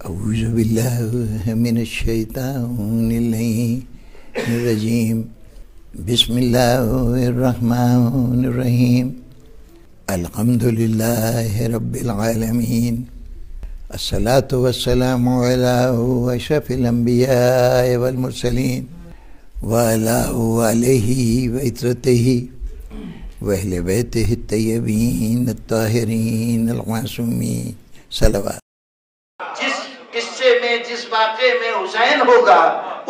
اعوذ باللہ من الشیطان الرجیم بسم اللہ الرحمن الرحیم الحمد للہ رب العالمین الصلاة والسلام علی اشرف الانبیاء والمرسلین وعلی آلہ وعترتہ واہل بیتہ الطیبین الطاہرین المعصومین صلوات۔ جس قصے میں، جس واقعے میں حسین ہوگا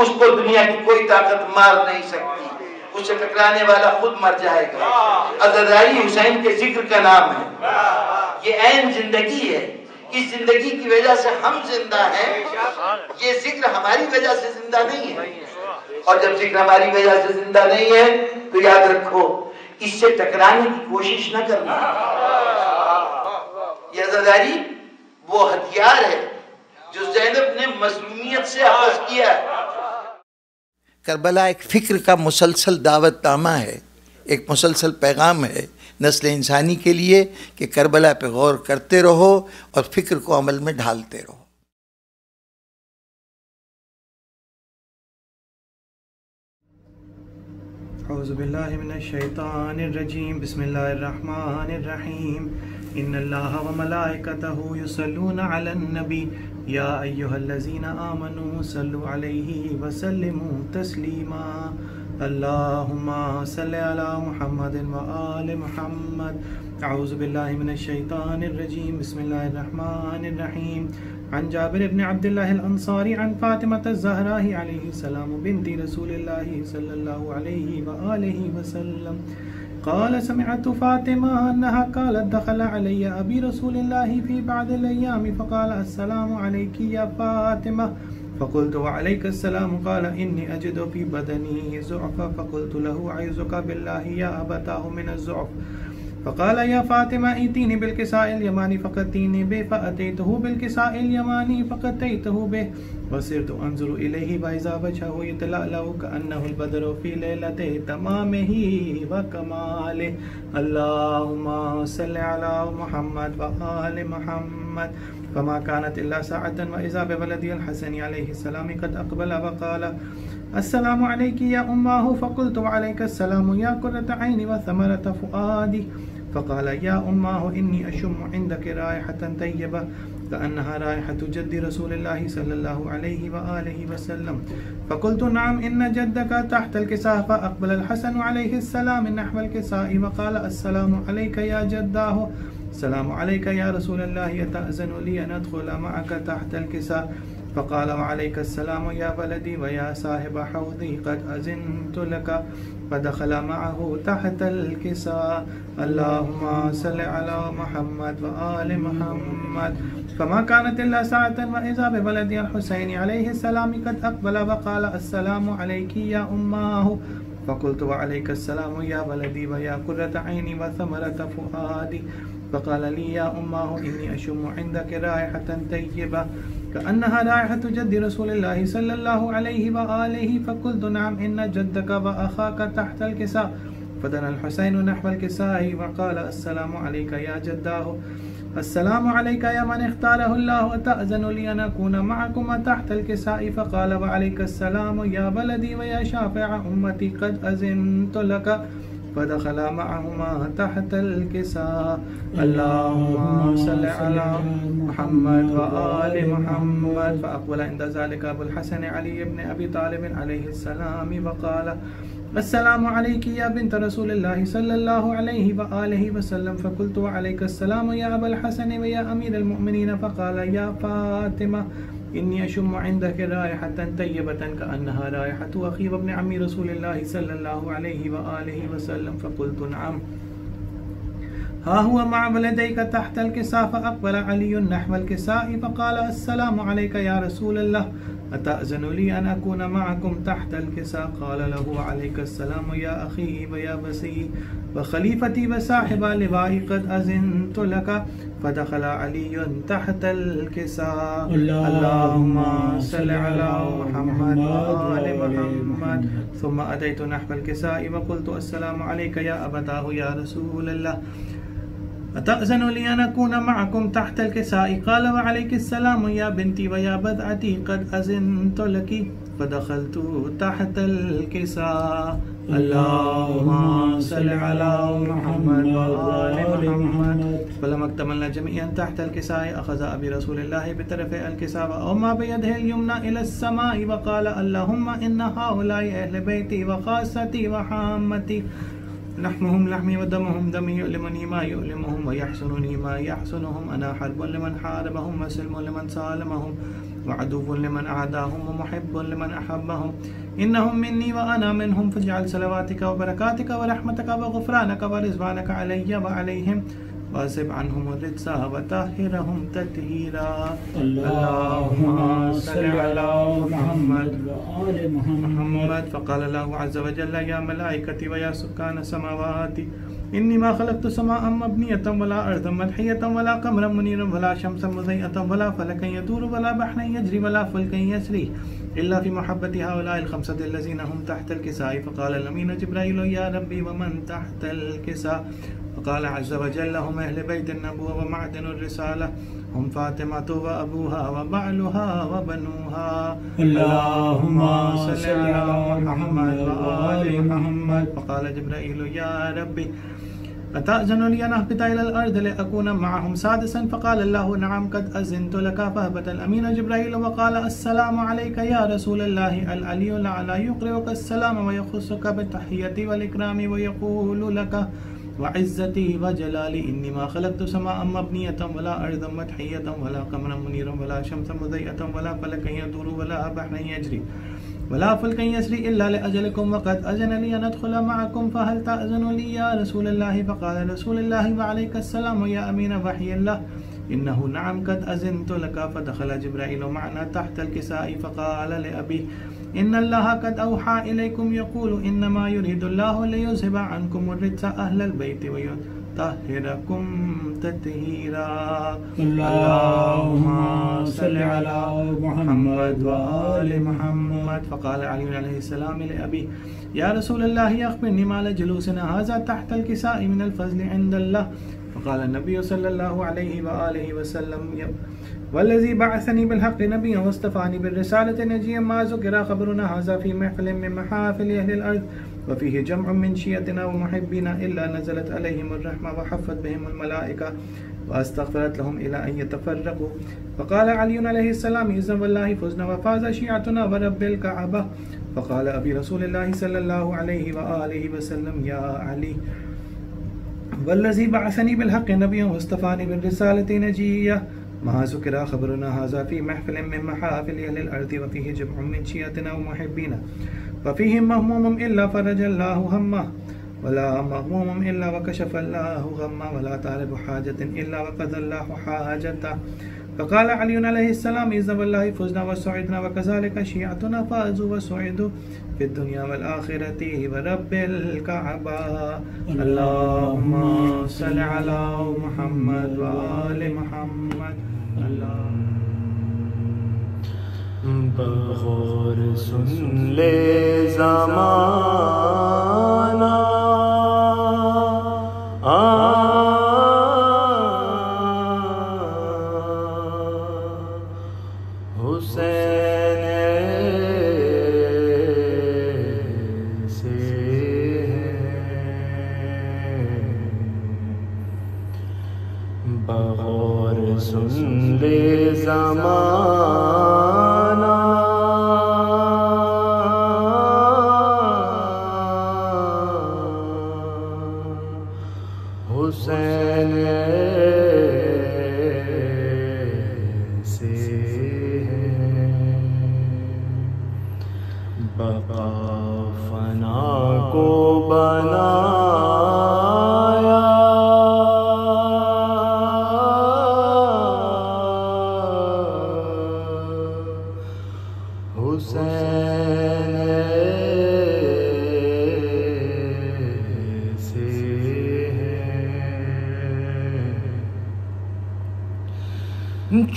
اس کو دنیا کی کوئی طاقت مار نہیں سکتی، اس سے ٹکرانے والا خود مر جائے گا۔ عزاداری حسین کے ذکر کا نام ہے، یہ عین زندگی ہے، اس زندگی کی وجہ سے ہم زندہ ہیں، یہ ذکر ہماری وجہ سے زندہ نہیں ہے، اور جب ذکر ہماری وجہ سے زندہ نہیں ہے تو یاد رکھو اس سے ٹکرانے کی کوشش نہ کرنا۔ یہ عزاداری وہ ہتھیار ہے جو زینب نے مظلومیت سے اخذ کیا ہے۔ کربلا ایک فکر کا مسلسل دعوت نامہ ہے، ایک مسلسل پیغام ہے نسل انسانی کے لیے کہ کربلا پہ غور کرتے رہو اور فکر کو عمل میں ڈھالتے رہو۔ اعوذ باللہ من الشیطان الرجیم بسم اللہ الرحمن الرحیم ان اللہ وملائکتہ یصلون علی النبی یا ایہا الذین آمنوا صلوا علیہ وسلموا تسلیما اللہم صل علی محمد وآل محمد۔ اعوذ باللہ من الشیطان الرجیم بسم اللہ الرحمن الرحیم عن جابر بن عبد الله الأنصاري عن فاطمة الزهراء عليه السلام بنت رسول الله صلى الله عليه وآله وسلم قال سمعت فاطمة أنها قالت دخل علي أبي رسول الله في بعض الأيام فقال السلام عليك يا فاطمة فقلت وعليك السلام قال إني أجد في بدني ضعفا فقلت له أعوذك بالله يا أبتاه من الضعف فقال يا فاطمة ائتيني بالكساء اليماني فقدتيني به فأتيته بالكساء اليماني فقديته به وصرت أنظر إليه وإذا وجهه يتلألأ كأنه البدر في ليلة تمامه وكماله اللهم صل على محمد وآل محمد فما كانت إلا ساعة وإذا بولدي الحسن عليه السلام قد أقبل وقال السلام عليك يا أماه فقلت وعليك السلام يا قرة عيني وثمرة فؤادي فقال يا أماه إني أشم عندك رائحة طيبة كأنها رائحة جد رسول الله صلى الله عليه وآله وسلم فقلت نعم إن جدك تحت الكساء فأقبل الحسن عليه السلام نحو الكساء وقال السلام عليك يا جداه السلام عليك يا رسول الله يتأذن لي أن أدخل معك تحت الكساء فقال وعليك السلام يا ولدي ويا صاحب حوضي قد أذنت لك فدخل معه تحت الكساء اللهم صل على محمد وآل محمد فما كانت إلا ساعة وإذا بولدي الحسين عليه السلام قد أقبل وقال السلام عليك يا أماه فقلت وعليك السلام يا ولدي ويا قرة عيني وثمرة فؤادي فقال لي يا أماه إني أشم عندك رائحة طيبة كأنها رائحة جد رسول الله صلى الله عليه وآله فقلت نعم إن جدك وأخاك تحت الكساء فدنا الحسين نحو الكساء وقال السلام عليك يا جداه السلام عليك يا من اختاره الله وتأذن لي أن أكون معكم تحت الكساء فقال وعليك السلام يا ولدي ويا شافع أمتي قد أذنت لك فدخل معهما تحت الكساء اللهم صل على محمد وآل محمد فأقبل عند ذلك أبو الحسن علي بن أبي طالب عليه السلام وقال السلام عليك يا بنت رسول الله صلى الله عليه وآله وسلم فقلت وعليك السلام يا أبا الحسن ويا أمير المؤمنين فقال يا فاطمة إني أشم عندك رائحة طيبة كأنها رائحة أخي وابن عم رسول الله صلى الله عليه وآله وسلم فقلت نعم ها هو مع ولديك تحت الكساء فأقبل علي نحو الكساء فقال السلام عليك يا رسول الله أتأذن لي أن أكون معكم تحت الكساء قال له عليك السلام يا أخي ويا بسي وخليفتي وصاحب لوائي قد أذنت لك فدخل علي تحت الكساء اللهم صل على محمد وآل محمد ثم أتيت نحو الكساء وقلت السلام عليك يا أبتاه يا رسول الله أتأذن لي أن أكون معكم تحت الكساء؟ قال وعليك السلام يا بنتي ويا بضعتي، قد أذنت لك. فدخلت تحت الكساء. اللهم صل على محمد وآل محمد. فلما اكتملنا جميعا تحت الكساء أخذ أبي رسول الله بطرف الكساء وأومى بيده اليمنى إلى السماء وقال اللهم إن هؤلاء أهل بيتي وخاصتي وحامتي، لحمهم لحمي ودمهم دمي، يؤلمني ما يؤلمهم ويحسنني ما يحسنهم. أنا حرب لمن حاربهم وسلم لمن سالمهم وعدو لمن أعداهم ومحب لمن أحبهم. إنهم مني وأنا منهم، فاجعل صلواتك وبركاتك ورحمتك وغفرانك ورضوانك علي وعليهم، واصب عنهم الرجس وطهرهم تطهيرا. اللهم صل على محمد وآل محمد. فقال الله عز وجل يا ملائكتي ويا سكان السماوات إني ما خلقت سماء مبنية ولا أرضا مدحية ولا قمرا منيرا ولا شمسا مضيئة ولا فلكا يدور ولا بحرا يجري ولا فلكا يسري إلا في محبة هؤلاء الخمسة الذين هم تحت الكساء. فقال الأمين جبرائيل يا ربي ومن تحت الكساء؟ فقال عز وجل هم أهل بيت النبوة ومعدن الرسالة، هم فاطمة وأبوها وبعلها وبنوها. اللهم صل على محمد وآل محمد. فقال جبرائيل يا ربي أتأذن لي أن أهبط إلى الأرض لأكون معهم سادسا؟ فقال الله نعم قد أذنت لك. فهبط الأمين جبرائيل وقال السلام عليك يا رسول الله. العلي الأعلى يقرئك السلام ويخصك بالتحية والإكرام ويقول لك وعزتي وجلالي إني ما خلقت سماء مبنية ولا أرضا مدحية ولا قمرا منيرا ولا شمسا مضيئة ولا فلكا يدور ولا بحرا يجري ولا فلكا يسري إلا لأجلكم، وقد أذن لي أن أدخل معكم، فهل تأذن لي يا رسول الله؟ فقال رسول الله وعليك السلام يا أمين وحي الله إنه نعم قد أذنت لك. فدخل جبرائيل معنا تحت الكساء فقال لأبيه إن الله قد أوحى إليكم يقول إنما يريد الله ليذهب عنكم الرجس أهل البيت ويطهركم تطهيرا. اللهم صل على محمد وآل محمد. فقال علي عليه السلام لأبيه يا رسول الله أخبرني ما لجلوسنا هذا تحت الكساء من الفضل عند الله. فقال النبي صلى الله عليه وآله وسلم والذي بعثني بالحق نبيا واصطفاني بالرسالة نجيا ما ذكر خبرنا هذا في محفل من محافل أهل الأرض وفيه جمع من شيعتنا ومحبينا إلا نزلت عليهم الرحمة وحفت بهم الملائكة واستغفرت لهم إلى أن يتفرقوا. فقال علي عليه السلام إذن والله فزنا وفاز شيعتنا ورب الكعبة. فقال أبي رسول الله صلى الله عليه وآله وسلم يا علي والذي بعثني بالحق نبيا واصطفاني بالرسالة نجيا ما ذكر خبرنا هذا في محفل من محافل أهل الأرض وفيه جمع من شيعتنا ومحبينا ففيهم مهموم إلا فرج الله همه ولا مغموم إلا وكشف الله غمه ولا طالب حاجة إلا وقضى الله حاجته. فقال علي عليه السلام إذا والله فزنا وسعدنا وكذلك شيعتنا فازوا وسعدوا في الدنيا والآخرة ورب الكعبة. اللهم صل على محمد وآل محمد. بغور سن لے زمانہ سن لے زمانہ حسین سے بقا فنا کو بنایا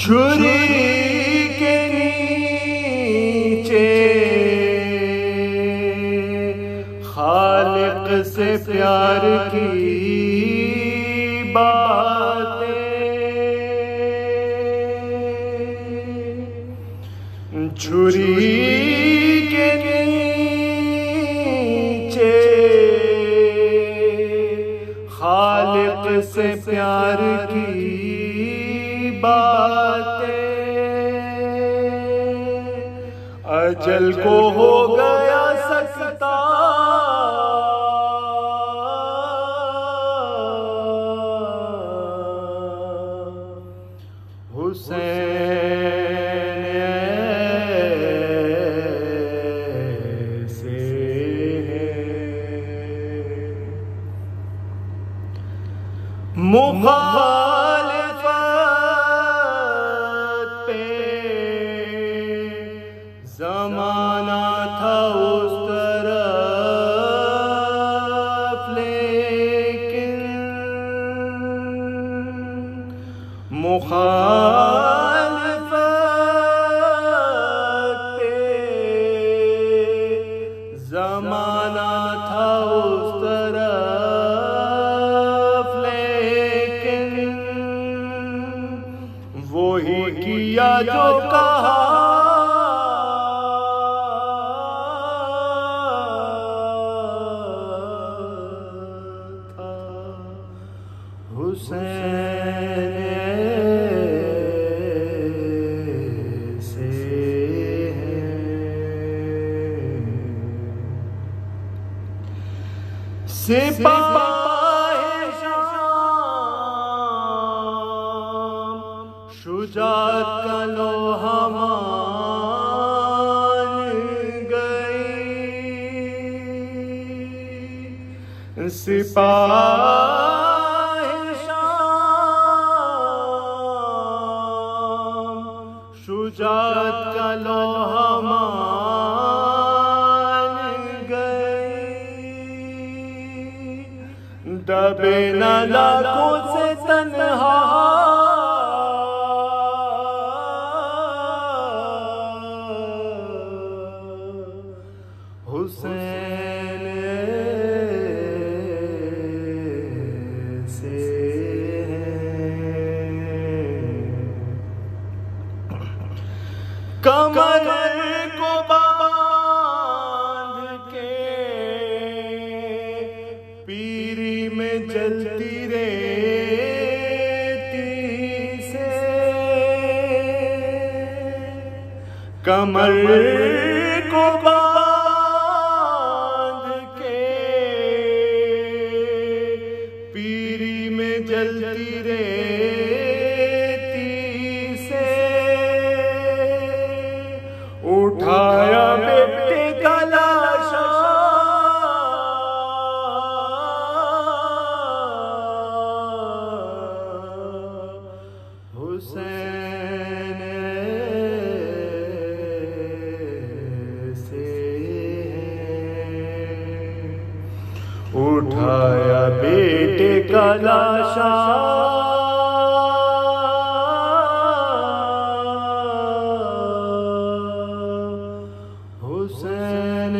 چھری کے نیچے خالق سے پیار کی بات چھری کے نیچے خالق سے پیار کی باتیں اجل کو ہو گیا سکتا مخالفت پہ زمانہ تھا اس طرف لیکن مخالفت پہ زمانہ تھا اس طرف وہی کیا جو کہا تھا حسین سے شجاعت کا لوہا مان گئی سپاہ شام شجاعت کا لوہا مان گئی دبے نہ لاکھوں سے تنہا حسین سے کمر کو باندھ کے پیری میں جلتی ریتی سے کمر کو جلتی ریتی سے اٹھایا بیٹے کا لاشا حسین سے اٹھایا بیٹے کا لاشا حسین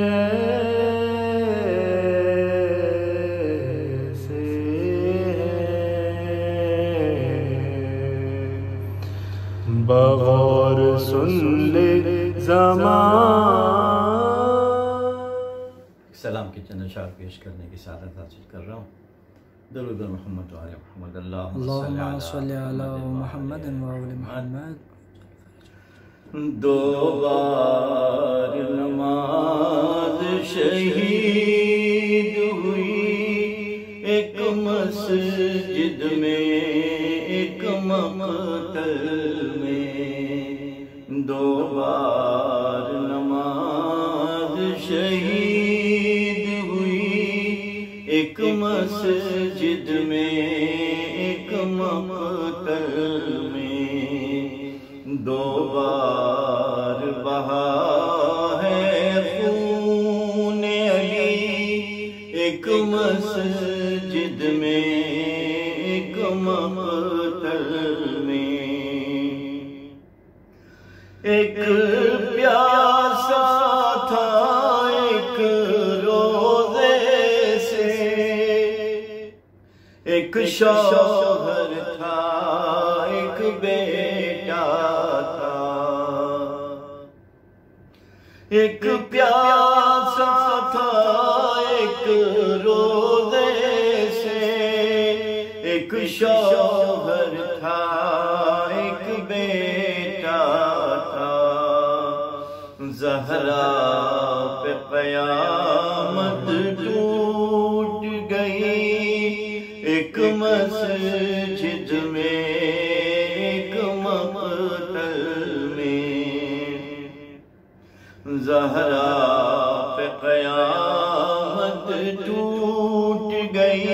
سے بغور سن لے زمان سلام کے چند اشعار پیش کرنے کی سعادت حاصل کر رہا ہوں درود محمد و آل محمد اللہم صلی علی محمد و آل محمد دو بار نماز شہید ہوئی ایک مسجد میں ایک مقتل میں دو بار نماز شہید ہوئی ایک مسجد میں ایک مقتل میں دو بار بہا ہے خون علی ایک مسجد میں ایک مقتل میں ایک پیاسا تھا ایک روزے سے ایک شوہر تھا ایک بیٹا تھا ایک پیاسا تھا ایک روزے سے، ایک شوہر تھا ایک بیٹا تھا، زہرا پہ قیامت ٹوٹ گئی، ایک مسجد میں ایک مقتل میں، زہرا پہ قیامت ٹوٹ گئی،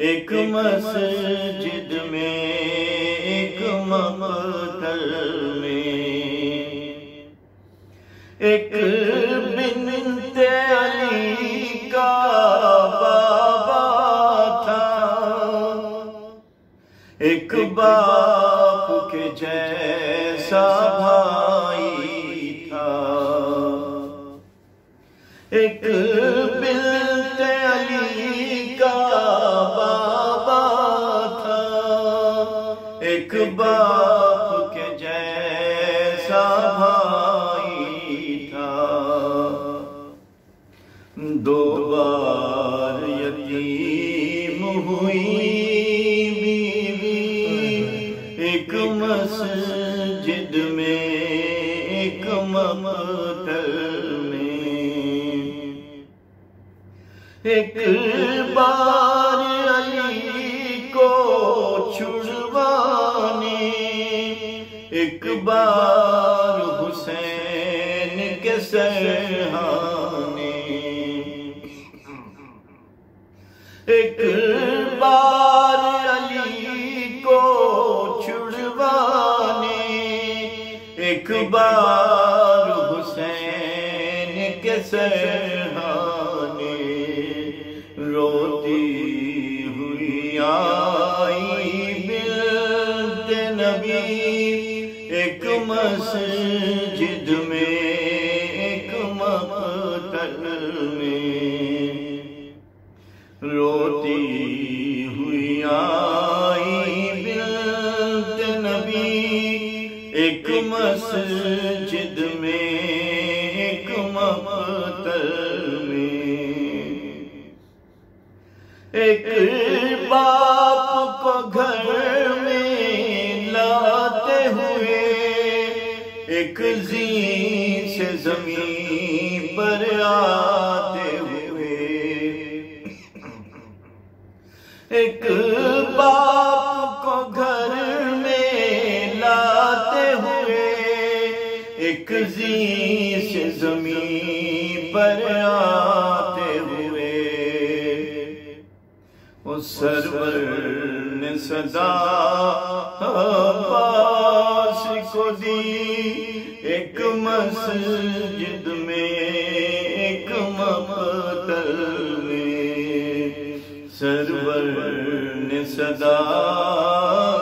ایک مسجد میں ایک مقتل میں، ایک بنت علی کا بابا تھا، ایک باپ کے جیسا بھائی تھا، ایک بنت علی کا بابا تھا، ایک باپ کے جیسا بھائی تھا، دو بار یتیم ہوئی ایک مسجد میں ایک مقتل میں، ایک بار علی کو چھڑوانے، ایک بار حسین کے سرہانے، ایک بار علی کو چھڑوانے، ایک بار حسین کے سرہانے، روتی ہوئی آئی بنت نبی ایک مسجد میں ایک مقتل میں، روتی ہوئی آئی بنت نبی ایک مسجد میں ایک مقتل میں، ایک باپ کو گھر میں لاتے ہوئے، ایک زین سے زمین پر آتے ہوئے، ایک باپ کو گھر میں لاتے ہوئے، ایک زین سے زمین پر آتے ہوئے، اس سرور نے صدا عباس کو دی، ایک مسجد میں ایک مقتل میں، سرور نے صدا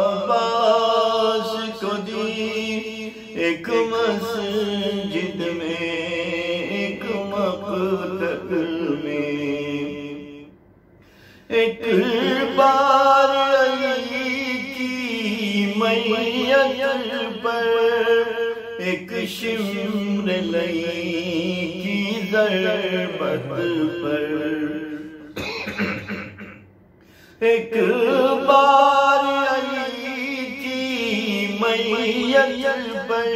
عباس کو دی، ایک مسجد میں ایک مقتل میں، ایک بار علی کی میت پر ایک شمر لئی کی ضربت پر، ایک بار علی کی میت پر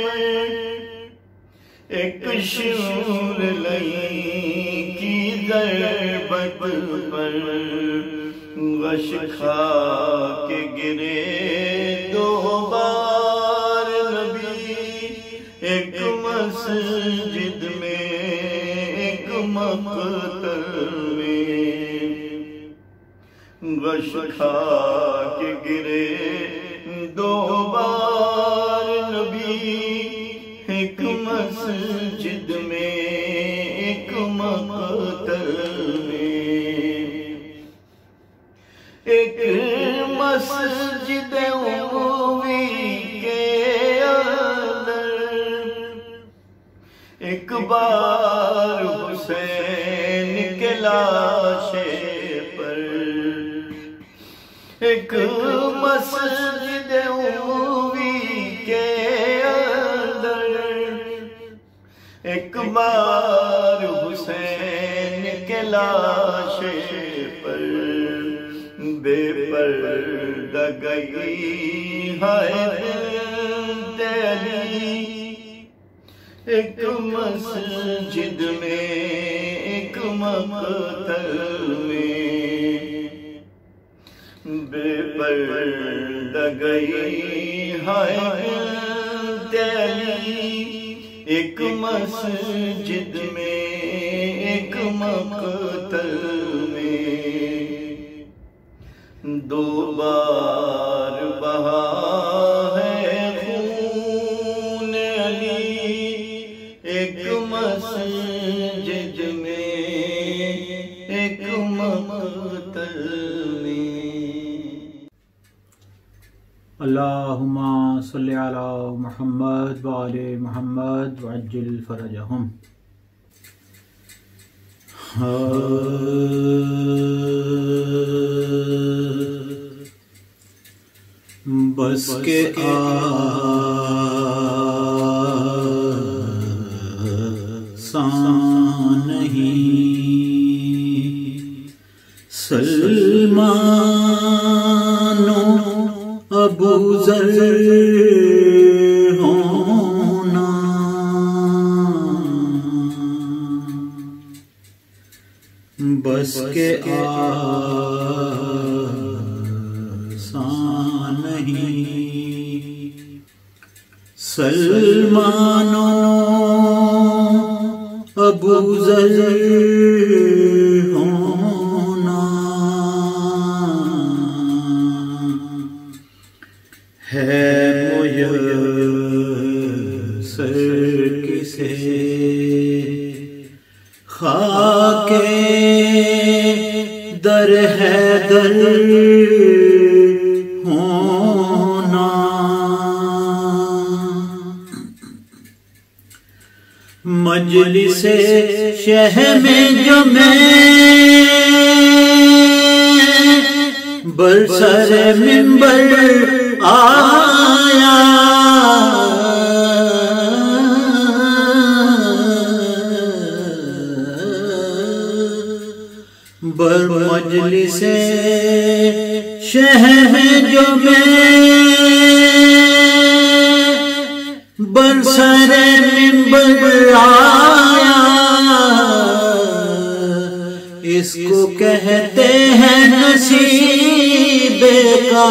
ایک شمر لئی کی ضربت پر، غش کھا کے گرے دو بار نبی ایک مسجد میں ایک مقتل میں، غش کھا کے گرے دو بار نبی ایک مسجد میں ایک مقتل میں، ایک مسجد عمومی کے اندر ایک بار حسین کے لاشے پر، ایک مسجد عمومی کے اندر ایک بار حسین کے لاشے پر بے پردہ گئی ہے علی، ایک مسجد میں ایک مقتل میں بے پردہ گئی ہے علی، ایک مسجد میں ایک مقتل میں دو بار بہا ہے خون علی، ایک مسجد میں ایک مقتل میں۔ اللہم صلی علی محمد وآل محمد وعجل فرجہم۔ بس کے آسان نہیں سلمانو ابو ذر ہونا، بس کے آسان نہیں سلمانو ابو ذر ہونا، ہے میسر کسے خاک در حیدر ہونا، مجلس شہ میں جو میں برسر منبر آیا، بر مجلس شہ میں جو میں برسر منبر آیا، اس کو کہتے ہیں نصیب کا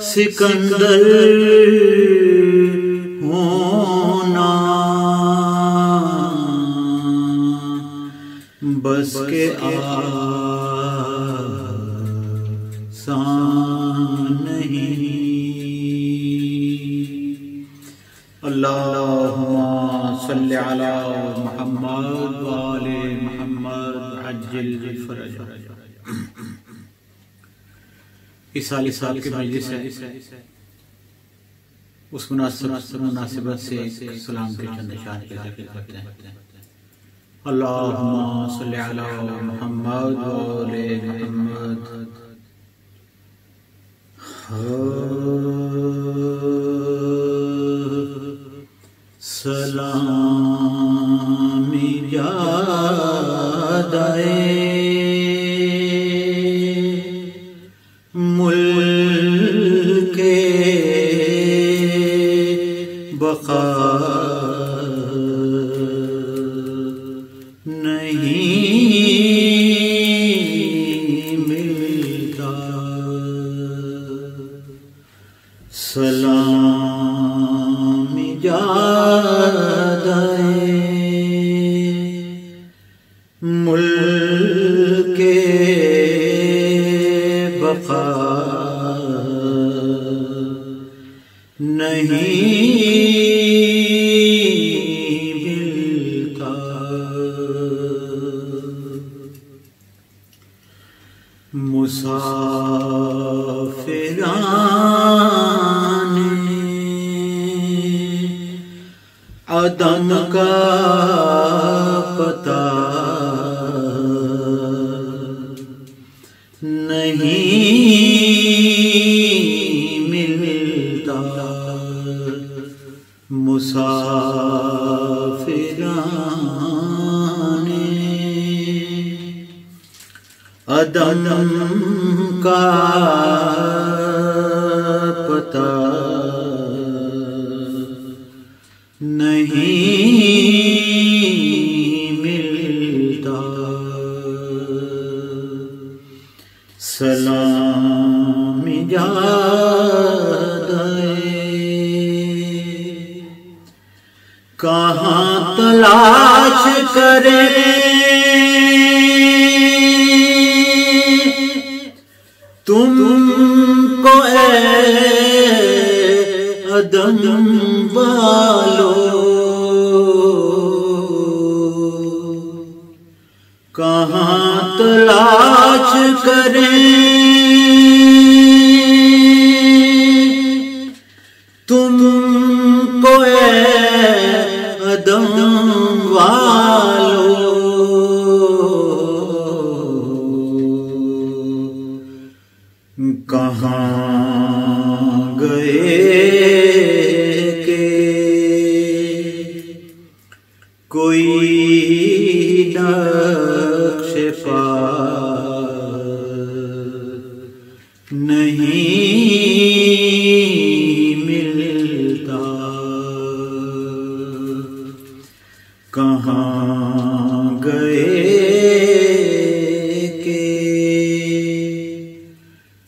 سکندر ہونا، بس کے آسان نہیں۔ اللہم صلی علی محمد وآل محمد عجل فرج۔ اس سال کے مجلس ہے، اس مناسبت سے سلام کے چند اشعار کے ذکر کرتے ہیں۔ اللہم صلی علی محمد وآل محمد۔ سلامی جادائے ملک بقا نہیں ملتا، سلام جادائے ملک بقا نہیں ملتا، مسافران عدم کا پتہ نہیں ملتا، مسافران عدم کا پتہ نہیں ملتا، سلام جادے کہاں تلاش کرے تم کو اے عدم والو، کہاں تلاش کریں تم کو اے عدم والو، کہاں گئے کہ کوئی نقش پا نہیں ملتا، کہاں گئے کہ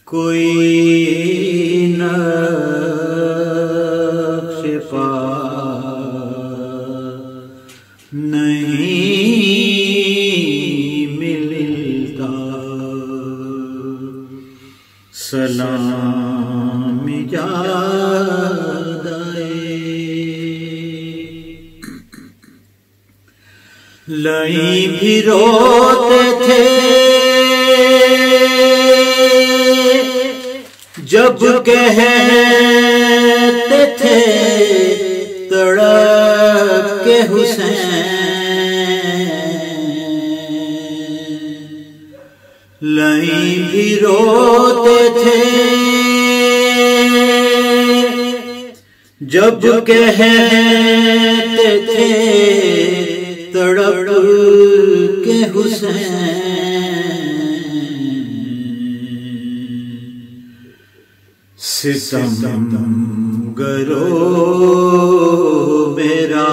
کوئی نقش پا نہیں ملتا، سلام جادے لئی بھی روتے تھے جب کہتے تھے تڑپ کے حسین، لئی بھی روتے تھے جب کہتے تھے تڑپ کے حسین، ستم گرو میرا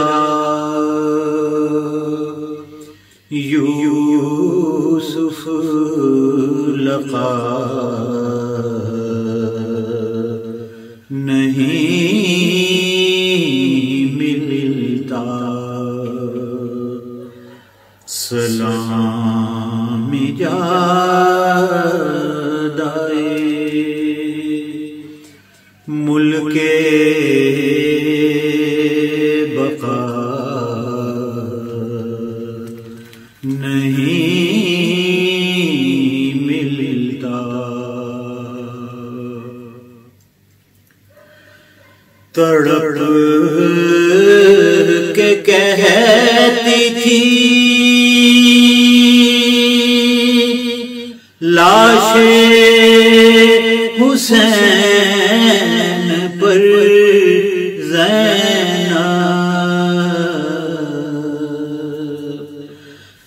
یوسف لقا نہیں ملتا، سلام جادے ملک بقا نہیں ملتا، تڑپ کے کہتی تھی لاش حسین پر زینب،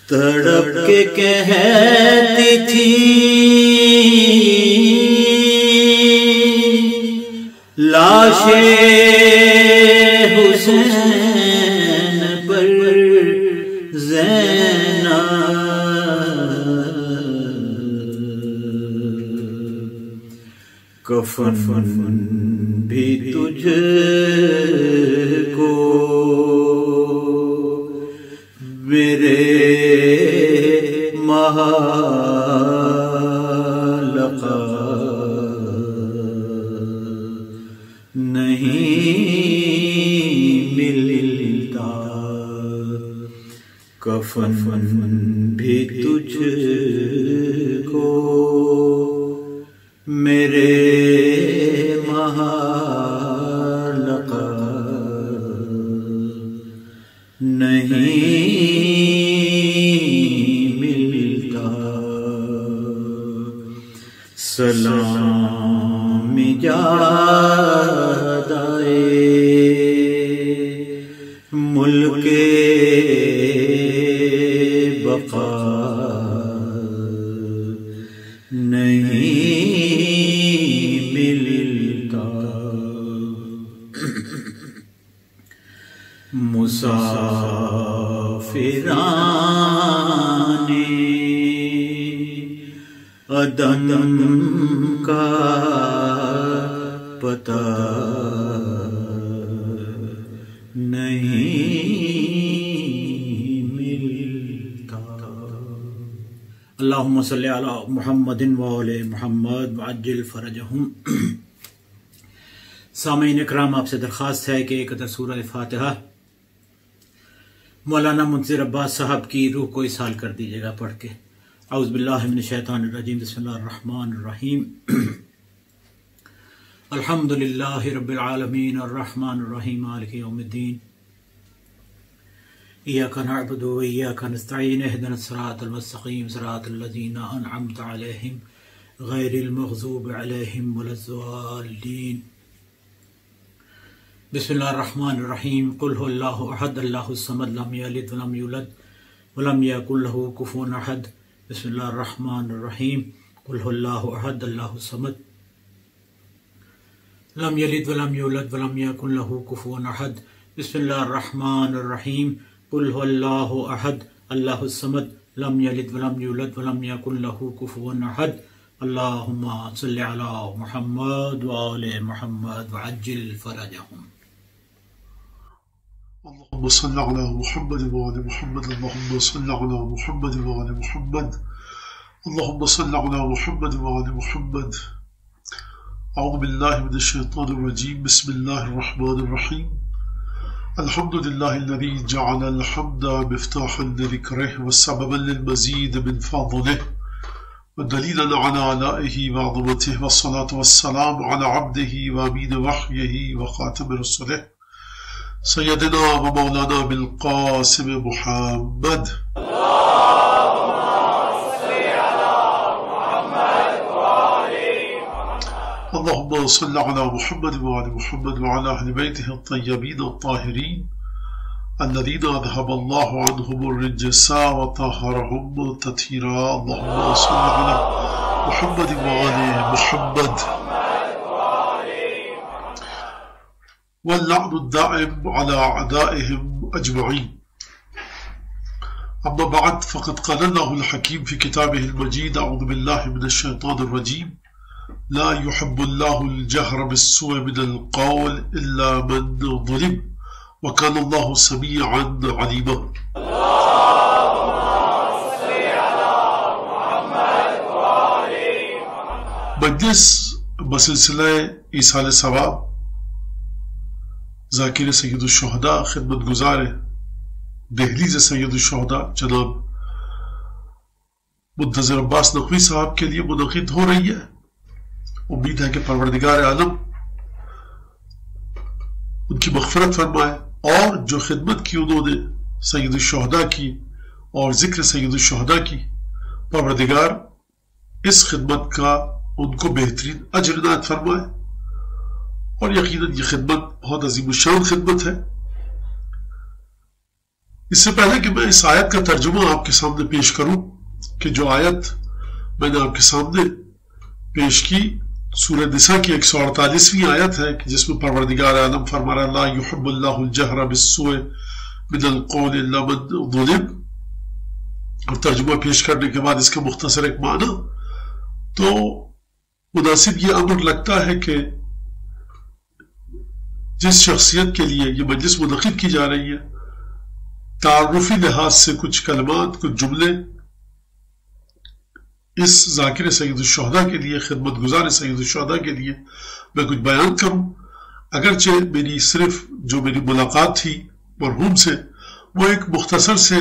تڑپ کے کہتی تھی لاش حسین پر زینب، کفن بھی تجھ کو میرے محالقہ نہیں ملتا، کفن بھی تجھ کو میرے محالقہ نہیں ملتا، سلام جادے ملک بقا نہیں ملتا، مسافران عدم کا پتہ نہیں ملتا۔ اللہم صلی علی محمد وآل محمد وعجل فرجہم۔ سامعین اکرام، آپ سے درخواست ہے کہ ایک قطع سورہ فاتحہ مولانا منذر عباس صاحب کی روح کو اسحال کر دیجیے گا پڑھ کے۔ اعوذ باللہ من الشیطان الرجیم، بسم اللہ الرحمن الرحیم۔ الحمد للہ رب العالمین الرحمن الرحیم مالک یوم الدین، ایاک نعبد و ایاک نستعین، اہدنا الصراط المستقیم صراط الذین انعمت علیہم غیر المغضوب علیہم ولا الضالین۔ بسم اللہ الرحمن الرحیم۔ قل هو اللہ احد اللہ الصمد لم یلد ولم یولد ولم یکن له کفوا احد۔ بسم اللہ الرحمن الرحیم۔ قل هو اللہ احد اللہ الصمد لم یلد ولم یولد ولم یکن له کفوا احد۔ بسم اللہ الرحمن الرحیم۔ قل هو اللہ احد اللہ الصمد لم یلد ولم یولد ولم یکن له کفوا احد۔ اللہم صلی علی محمد وآل محمد وعجل فرجہم۔ اللهم صل على محمد وآل محمد، اللهم صل على محمد وآل محمد، اللهم صل على محمد وآل محمد۔ اعوذ باللہ من الشیطان الرجیم، بسم اللہ الرحمن الرحیم۔ الحمد للہ الذی جعل الحمد مفتاحا لذکرہ وسببا للمزید من فضلہ ودلیلا على آلائہ وعظمتہ، والصلاة والسلام على عبدہ وامین وحیہ وخاتم رسلہ سیدنا و مولانا بالقاسم محمد۔ اللهم صل على محمد وآل محمد وعلى أهل بيته الطيبين الطاهرين الذين أذهب الله عنهم الرجس وطهرهم تطهيرا۔ اللهم صل على محمد وآل محمد واللعن الدائم على أعدائهم أجمعين۔ أما بعد، فقد قال الله الحكيم في كتابه المجيد، أعوذ بالله من الشيطان الرجيم، لا يحب الله الجهر بالسوء من القول إلا من ظلم وكان الله سميعا عليما۔ مجلس بسلسلہ ایصال ثواب ذاکر سید الشہداء، خدمت گزار دہلیز سید الشہداء جناب منتظر عباس نقوی صاحب کے لیے منعقد ہو رہی ہے۔ امید ہے کہ پروردگار عالم ان کی مغفرت فرمائے، اور جو خدمت کی انہوں نے سید الشہداء کی اور ذکر سید الشہداء کی، پروردگار اس خدمت کا ان کو بہترین اجر عنایت فرمائے۔ اور یقیناً یہ خدمت بہت عظیم الشان خدمت ہے۔ اس سے پہلے کہ میں اس آیت کا ترجمہ آپ کے سامنے پیش کروں، کہ جو آیت میں نے آپ کے سامنے پیش کی سورہ نساء کی 148ویں آیت ہے، کہ جس میں پروردگار عالم فرما رہا ہے لا يحب اللہ الجہر بالسوء من القول الا من ظلم، اور ترجمہ پیش کرنے کے بعد اس کا مختصر ایک معنی، تو مناسب یہ امر لگتا ہے کہ جس شخصیت کے لیے یہ مجلس منعقد کی جا رہی ہے، تعارفی لحاظ سے کچھ کلمات، کچھ جملے اس ذاکر سید الشہداء کے لیے، خدمت گزار سید الشہداء کے لیے میں کچھ بیان کروں۔ اگرچہ میری صرف جو میری ملاقات تھی مرحوم سے وہ ایک مختصر سے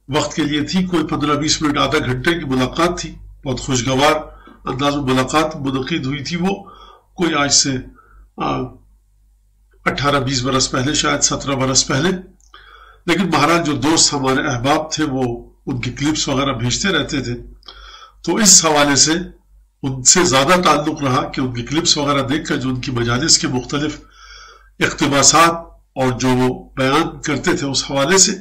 وقت کے لیے تھی، کوئی 15-20 منٹ، آدھا گھنٹے کی ملاقات تھی، بہت خوشگوار انداز میں ملاقات منعقد ہوئی تھی۔ وہ کوئی آج سے 18-20 برس پہلے، شاید 17 برس پہلے، لیکن بہرحال جو دوست ہمارے احباب تھے وہ ان کی کلپس وغیرہ بھیجتے رہتے تھے، تو اس حوالے سے ان سے زیادہ تعلق رہا کہ ان کی کلپس وغیرہ دیکھ کر جو ان کی مجالس کے مختلف اقتباسات اور جو وہ بیان کرتے تھے اس حوالے سے.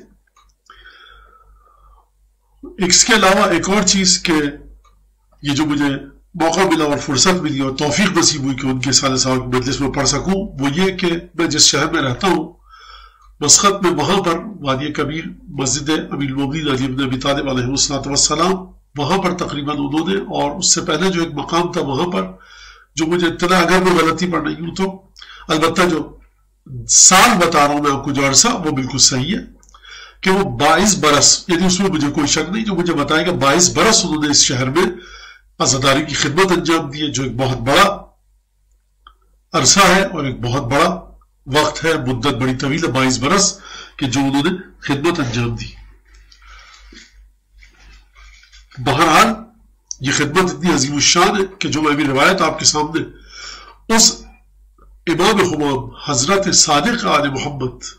اس کے علاوہ ایک اور چیز کہ یہ جو مجھے موقع ملا اور فرصت ملی اور توفیق نصیب ہوئی کہ ان کے سالہ صاحب کی مجلس میں پڑھ سکوں، وہ یہ کہ میں جس شہر میں رہتا ہوں مسقط میں، وہاں پر وادی کبیر مسجد امیر المومنین علی بن ابی طالب علیہ السلام، وہاں پر تقریباً انہوں نے، اور اس سے پہلے جو ایک مقام تھا وہاں پر، جو مجھے اطلاع اگر میں غلطی پر نہیں ہوں تو البتہ جو سال بتا رہا ہوں میں آپ کو جو عرصہ، وہ بالکل صحیح ہے کہ وہ 22 برس، یعنی اس میں مجھے کوئی شک نہیں، جو مجھے بتائے کہ 22 برس انہوں نے اس شہر میں عزاداری کی خدمت انجام دی ہے، جو ایک بہت بڑا عرصہ ہے اور ایک بہت بڑا وقت ہے، مدت بڑی طویل ہے، 22 برس کہ جو انہوں نے خدمت انجام دی. بہرحال یہ خدمت اتنی عظیم الشان ہے کہ جو میں بھی روایت آپ کے سامنے اس امام حمام حضرت صادق آل محمد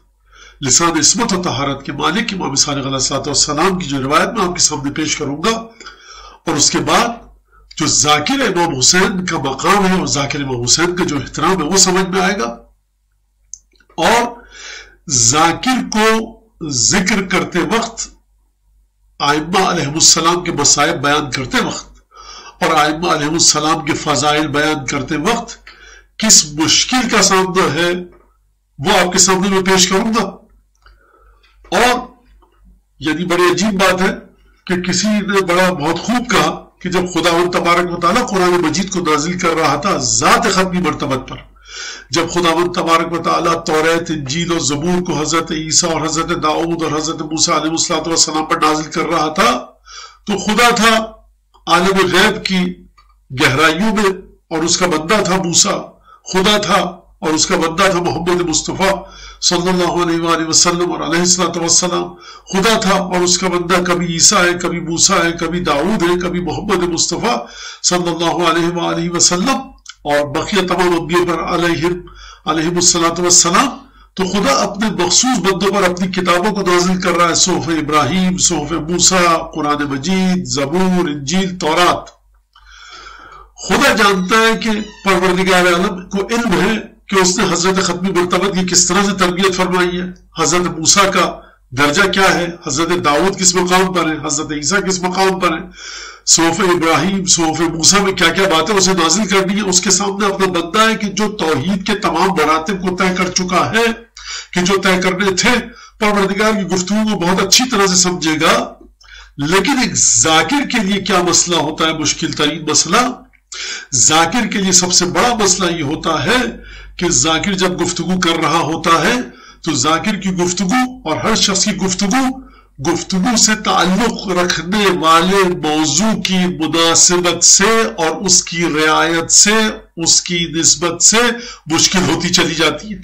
لسان عصمت و طہارت کے مالک امام صادق علیہ السلام کی جو روایت میں آپ کے سامنے پیش کروں گا، اور اس کے بعد جو ذاکر امام حسین کا مقام ہے اور ذاکر امام حسین کا جو احترام ہے وہ سمجھ میں آئے گا، اور ذاکر کو ذکر کرتے وقت ائمہ علیہ السلام کے مصائب بیان کرتے وقت اور ائمہ علیہ السلام کے فضائل بیان کرتے وقت کس مشکل کا سامنا ہے وہ آپ کے سامنے میں پیش کروں گا. اور یعنی بڑی عجیب بات ہے کہ کسی نے بہت خوب کہا کہ جب خداوند تبارک و تعالیٰ قرآن مجید کو نازل کر رہا تھا ذات ختمی مرتبت پر، جب خداوند تبارک و تعالیٰ توریت، انجیل اور زبور کو حضرت عیسیٰ اور حضرت داؤد اور حضرت موسیٰ علیہ السلام پر نازل کر رہا تھا تو خدا تھا عالم غیب کی گہرائیوں میں اور اس کا بندہ تھا موسیٰ، خدا تھا اور اس کا بندہ تھا محمد مصطفیٰ صلی اللہ علیہ وآلہ وسلم اور علیہ السلام، خدا تھا اور اس کا بندہ کبھی عیسیٰ ہے، کبھی موسیٰ ہے، کبھی داؤد ہے، کبھی محمد مصطفیٰ صلی اللہ علیہ وآلہ وسلم اور بقیہ تمام انبیاء پر علیہم السلام. تو خدا اپنے مخصوص بندوں پر اپنی کتابوں کو نازل کر رہا ہے، صحف ابراہیم، صحف موسیٰ، قرآن مجید، زبور، انجیل، تورات. خدا جانتا ہے کہ پروردگار عالم کو علم ہے کہ اس نے حضرت ختمی مرتبت کی کس طرح سے تربیت فرمائی ہے، حضرت موسیٰ کا درجہ کیا ہے، حضرت داؤد کس مقام پر ہے، حضرت عیسیٰ کس مقام پر ہے، صحف ابراہیم، صحف موسیٰ میں کیا کیا باتیں اسے نازل کرنی ہے. اس کے سامنے اپنا بندہ ہے کہ جو توحید کے تمام مراتب کو طے کر چکا ہے کہ جو طے کرنے تھے، پروردگار کی گفتگو کو بہت اچھی طرح سے سمجھے گا. لیکن ایک ذاکر کے لیے کیا مسئلہ ہوتا ہے، مشکل ترین مسئلہ ذاکر کے لیے سب سے بڑا مسئلہ یہ ہوتا ہے کہ ذاکر جب گفتگو کر رہا ہوتا ہے تو ذاکر کی گفتگو اور ہر شخص کی گفتگو سے تعلق رکھنے والے موضوع کی مناسبت سے اور اس کی رعایت سے، اس کی نسبت سے مشکل ہوتی چلی جاتی ہے.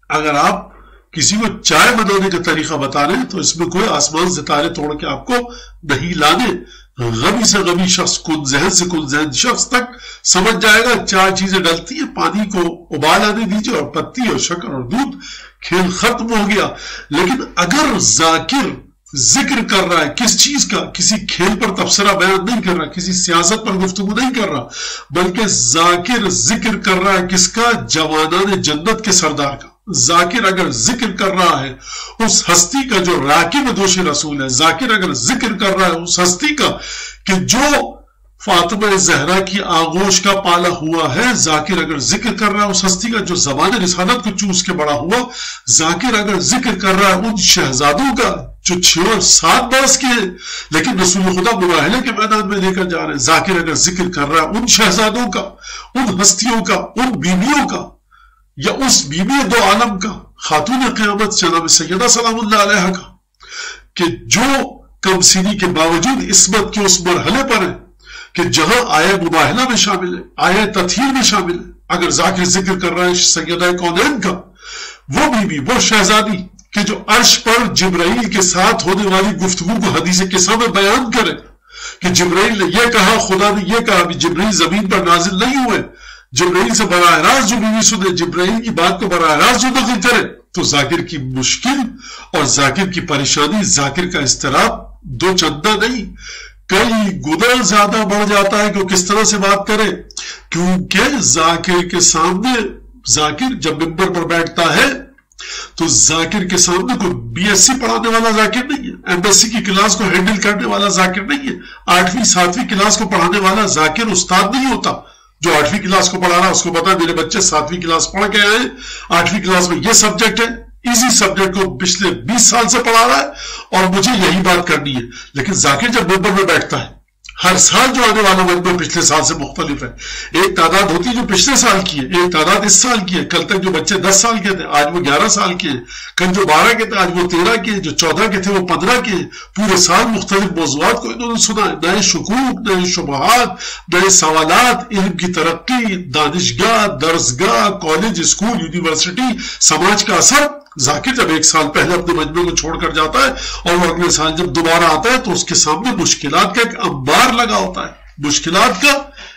اگر آپ کسی کو چائے بنانے کا طریقہ بتا رہے ہیں تو اس میں کوئی آسمان ستارے توڑ کے آپ کو نہیں لانے. غبی سے غبی شخص، کن ذہن سے کن ذہن شخص تک سمجھ جائے گا 4 چیزیں ڈلتی ہیں، پانی کو ابال آنے دیجیے اور پتی اور شکر اور دودھ، کھیل ختم ہو گیا. لیکن اگر ذاکر ذکر کر رہا ہے کس چیز کا، کسی کھیل پر تبصرہ بیان نہیں کر رہا، کسی سیاست پر گفتگو نہیں کر رہا، بلکہ ذاکر ذکر کر رہا ہے کس کا، جوانان جنت کے سردار کا. ذاکر اگر ذکر کر رہا ہے اس ہستی کا جو راکب دوش رسول ہے، ذاکر اگر ذکر کر رہا ہے اس ہستی کا کہ جو فاطمہ زہرا کی آغوش کا پالا ہوا ہے، ذاکر اگر ذکر کر رہا ہے اس ہستی کا جو زبان رسالت کو چوس کے بڑا ہوا، ذاکر اگر ذکر کر رہا ہے ان شہزادوں کا جو 6 اور 7 برس کے ہیں لیکن رسول خدا مراحلے کے میدان میں لے کر جا رہے ہیں، ذاکر اگر ذکر کر رہا ہے ان شہزادوں کا، ان ہستیوں کا، ان بیویوں کا، یا اس بیوی دو عالم کا، خاتون قیامت جناب سیدہ سلام اللہ علیہ کا، کہ جو کم سنی کے باوجود عصمت کے اس مرحلے پر ہے کہ جہاں آئے مباہلہ میں شامل ہے، آئے تطہیر میں شامل ہے. اگر ذاکر ذکر کر رہا ہے سیدہ کونین کا، وہ بیوی، وہ شہزادی کہ جو عرش پر جبرائیل کے ساتھ ہونے والی گفتگو کو حدیث قصہ میں بیان کرے کہ جبرائیل نے یہ کہا، خدا نے یہ کہا. جبرائیل زمین پر نازل نہیں ہوئے، جبرائیل سے براہ راست جو بیوی سنے، جبرائیل کی بات کو براہ راست جو نقل کرے، تو ذاکر کی مشکل اور ذاکر کی پریشانی، ذاکر کا اضطراب 2 چندہ نہیں، کئی گنا زیادہ بڑھ جاتا ہے کہ وہ کس طرح سے بات کرے. کیونکہ ذاکر کے سامنے ذاکر جب ممبر پر بیٹھتا ہے تو ذاکر کے سامنے کوئی بی ایس سی پڑھانے والا ذاکر نہیں ہے، ایم ایس سی کی کلاس کو ہینڈل کرنے والا ذاکر نہیں ہے، 8ویں 7ویں کلاس کو پڑھانے والا ذاکر استاد نہیں ہوتا۔ جو 8ویں کلاس کو پڑھا رہا ہے اس کو پتا ہے میرے بچے 7ویں کلاس پڑھ کے آئے ہیں، 8ویں کلاس میں یہ سبجیکٹ ہے، اسی سبجیکٹ کو پچھلے 20 سال سے پڑھا رہا ہے اور مجھے یہی بات کرنی ہے۔ لیکن ذاکر جب ممبر میں بیٹھتا ہے، ہر سال جو آنے والا ممبر پچھلے سال سے مختلف ہے، ایک تعداد ہوتی ہے جو پچھلے سال کی ہے، ایک تعداد اس سال کی ہے، کل تک جو بچے 10 سال کے تھے آج وہ 11 سال کے ہیں، کل جو 12 کے تھے آج وہ 13 کے ہیں، جو 14 کے تھے وہ 15 کے ہیں۔ پورے سال مختلف موضوعات کو انہوں نے سنا ہے، نئے شکوک، نئے شبہات، نئے سوالات، علم کی ترقی، دانشگاہ، درسگاہ، کالج، اسکول، یونیورسٹی، سماج کا اثر۔ ذاکر جب ایک سال پہلے اپنے مجموعے کو چھوڑ کر جاتا ہے اور وہ اگلے سال جب دوبارہ آتا ہے تو اس کے سامنے مشکلات کا ایک انبار لگا ہوتا ہے، مشکلات کا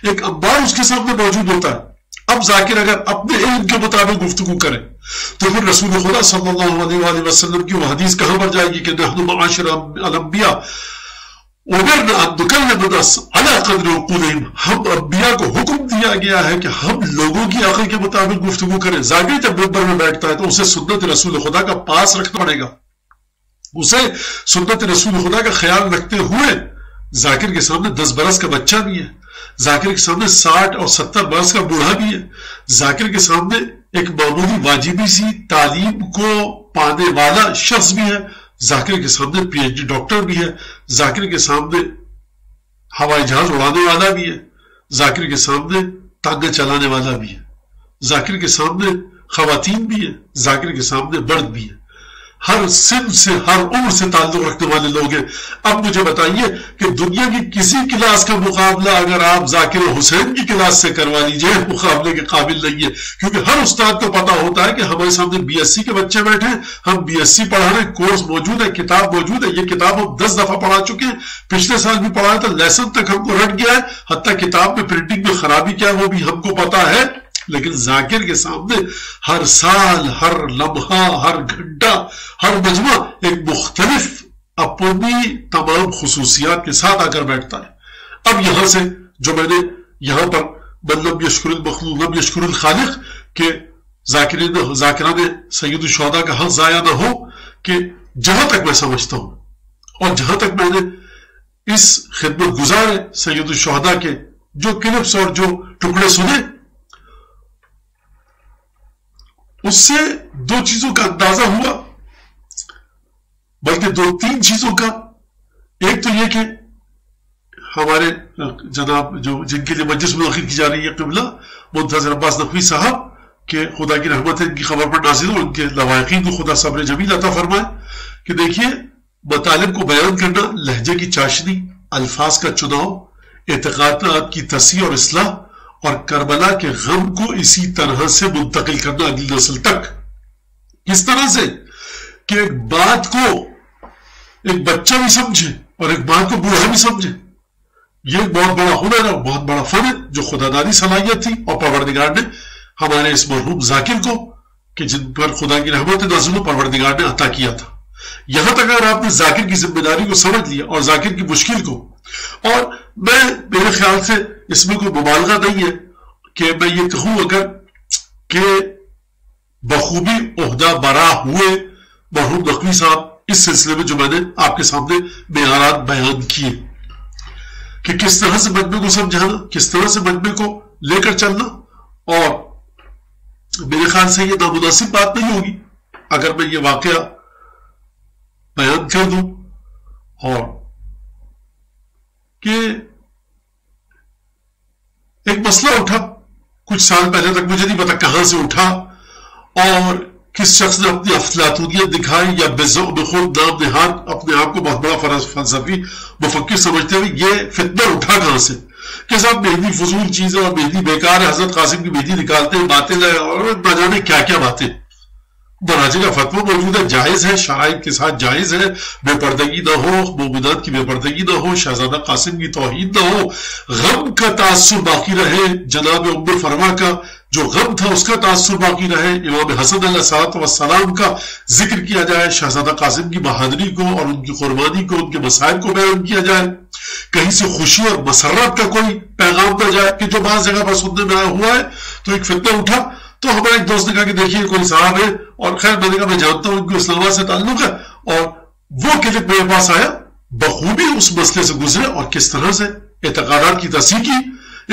ایک انبار اس کے سامنے موجود ہوتا ہے۔ اب ذاکر اگر اپنے علم کے مطابق گفتگو کرے تو پھر رسول خدا صلی اللہ علیہ وآلہ وسلم کی وہ حدیث کہاں پر جائے گی کہ نحن معاشر الانبیاء امرنا ان نکلم الناس علی قدر عقولہم، ہم انبیاء کو حکم دیا گیا ہے کہ ہم لوگوں کی عقل کے مطابق گفتگو کریں۔ ذاکر جب ممبر میں بیٹھتا ہے تو اسے سنت رسول خدا کا پاس رکھنا پڑے گا، اسے سنت رسول خدا کا خیال رکھتے ہوئے ذاکر کے سامنے 10 برس کا بچہ بھی ہے، ذاکر کے سامنے 60 اور 70 برس کا بوڑھا بھی ہے، ذاکر کے سامنے ایک معمولی واجبی سی تعلیم کو پانے والا شخص بھی ہے، ذاکر کے سامنے پی ایچ ڈی ڈاکٹر بھی ہے، ذاکر کے سامنے ہوائی جہاز اڑانے والا بھی ہے، ذاکر کے سامنے ٹانگیں چلانے والا بھی ہے، ذاکر کے سامنے خواتین بھی ہے، ذاکر کے سامنے مرد بھی ہے، ہر سن سے ہر عمر سے تعلق رکھنے والے لوگ ہیں۔ اب مجھے بتائیے کہ دنیا کی کسی کلاس کا مقابلہ اگر آپ ذاکر حسین کی کلاس سے کروا لیجئے مقابلے کے قابل نہیں ہے، کیونکہ ہر استاد کو پتا ہوتا ہے کہ ہمارے سامنے بی ایس سی کے بچے بیٹھے ہیں، ہم بی ایس سی پڑھا رہے ہیں، کورس موجود ہے، کتاب موجود ہے، یہ کتاب ہم 10 دفعہ پڑھا چکے ہیں، پچھلے سال بھی پڑھا تھا، لیسن تک ہم کو رٹ گیا ہے، حتیٰ کتاب میں پرنٹنگ میں خرابی کیا وہ بھی ہم کو پتا ہے۔ لیکن ذاکر کے سامنے ہر سال، ہر لمحہ، ہر گھنٹہ، ہر مجمع ایک مختلف اپنی تمام خصوصیات کے ساتھ آ کر بیٹھتا ہے۔ اب یہاں سے جو میں نے یہاں پر من لم یشکر المخلوق لم یشکر الخالق کہ ذاکران سید الشہداء کا حق ضائع نہ ہو، کہ جہاں تک میں سمجھتا ہوں اور جہاں تک میں نے اس خدمت گزار سید الشہداء کے جو کلپس اور جو ٹکڑے سنے، اس سے 2 چیزوں کا اندازہ ہوا، بلکہ 2-3 چیزوں کا۔ ایک تو یہ کہ ہمارے جناب جو جن کے لیے مجلس منعقد کی جا رہی ہے قبلہ منتظر عباس نقوی صاحب کہ خدا کی رحمت ہے ان کی خبر پر نازل ہو، ان کے لواحقین کو خدا صبر جمیل عطا فرمائے، کہ دیکھیے مطالب کو بیان کرنا، لہجے کی چاشنی، الفاظ کا چناؤ، اعتقادات کی تصحیح اور اصلاح، اور کربلا کے غم کو اسی طرح سے منتقل کرنا اگلی نسل تک۔ کس طرح سے کہ ایک بات کو ایک بچہ بھی سمجھے اور ایک بات کو بوڑھا بھی سمجھے، یہ ایک بہت بڑا ہنر ہے، بہت بڑا فن ہے جو خدا داری صلاحیت تھی، اور پروردگار نے ہمارے اس مرحوم ذاکر کو کہ جن پر خدا کی رحمت نازل و پروردگار نے عطا کیا تھا۔ یہاں تک اگر آپ نے ذاکر کی ذمہ داری کو سمجھ لیا اور ذاکر کی مشکل کو، اور میرے خیال سے اس میں کوئی مبالغہ نہیں ہے کہ میں یہ کہوں اگر کہ بخوبی عہدہ برا ہوئے مرحوم نقوی صاحب اس سلسلے میں جو میں نے آپ کے سامنے معیارات بیان کیے کہ کس طرح سے مجمع کو سمجھانا، کس طرح سے مجمع کو لے کر چلنا، اور میرے خیال سے یہ نامناسب بات نہیں ہوگی اگر میں یہ واقعہ بیان کر دوں، اور کہ ایک مسئلہ اٹھا کچھ سال پہلے تک، مجھے نہیں پتا کہاں سے اٹھا اور کس شخص نے اپنی افلاطونیت دکھائی یا بخود نام نہاد اپنے آپ کو بہت بڑا فلسفی مفکر سمجھتے ہوئے یہ فتنہ اٹھا کہاں سے کہ صاحب مہندی فضول چیز ہے اور مہندی بیکار ہے، حضرت قاسم کی مہندی نکالتے ہیں، باتیں لائے اور نہ جانے کیا کیا باتیں۔ مراجع کا فتویٰ موجود ہے، جائز ہے، شرائط کے ساتھ جائز ہے، بے پردگی نہ ہو، مومنات کی بے پردگی نہ ہو، شہزادہ قاسم کی توہین نہ ہو، غم کا تاثر باقی رہے، جناب ام فرما کا جو غم تھا اس کا تاثر باقی رہے، امام حسن علیہ السلام کا ذکر کیا جائے، شہزادہ قاسم کی بہادری کو اور ان کی قربانی کو، ان کے مسائل کو بیان کیا جائے، کہیں سے خوشی اور مسرت کا کوئی پیغام نہ جائے کہ جو بعض جگہ پر سننے میں آیا ہوا ہے۔ تو ایک فتنہ اٹھا تو ہمارا ایک دوست نے کہا کہ دیکھیے کوئی صاحب ہے، اور خیر میں نے کہا میں جانتا ہوں ان کو اسلام آباد سے تعلق ہے، اور وہ کلپ میرے پاس آیا، بخوبی اس مسئلے سے گزرے اور کس طرح سے اعتقادات کی تصحیح کی.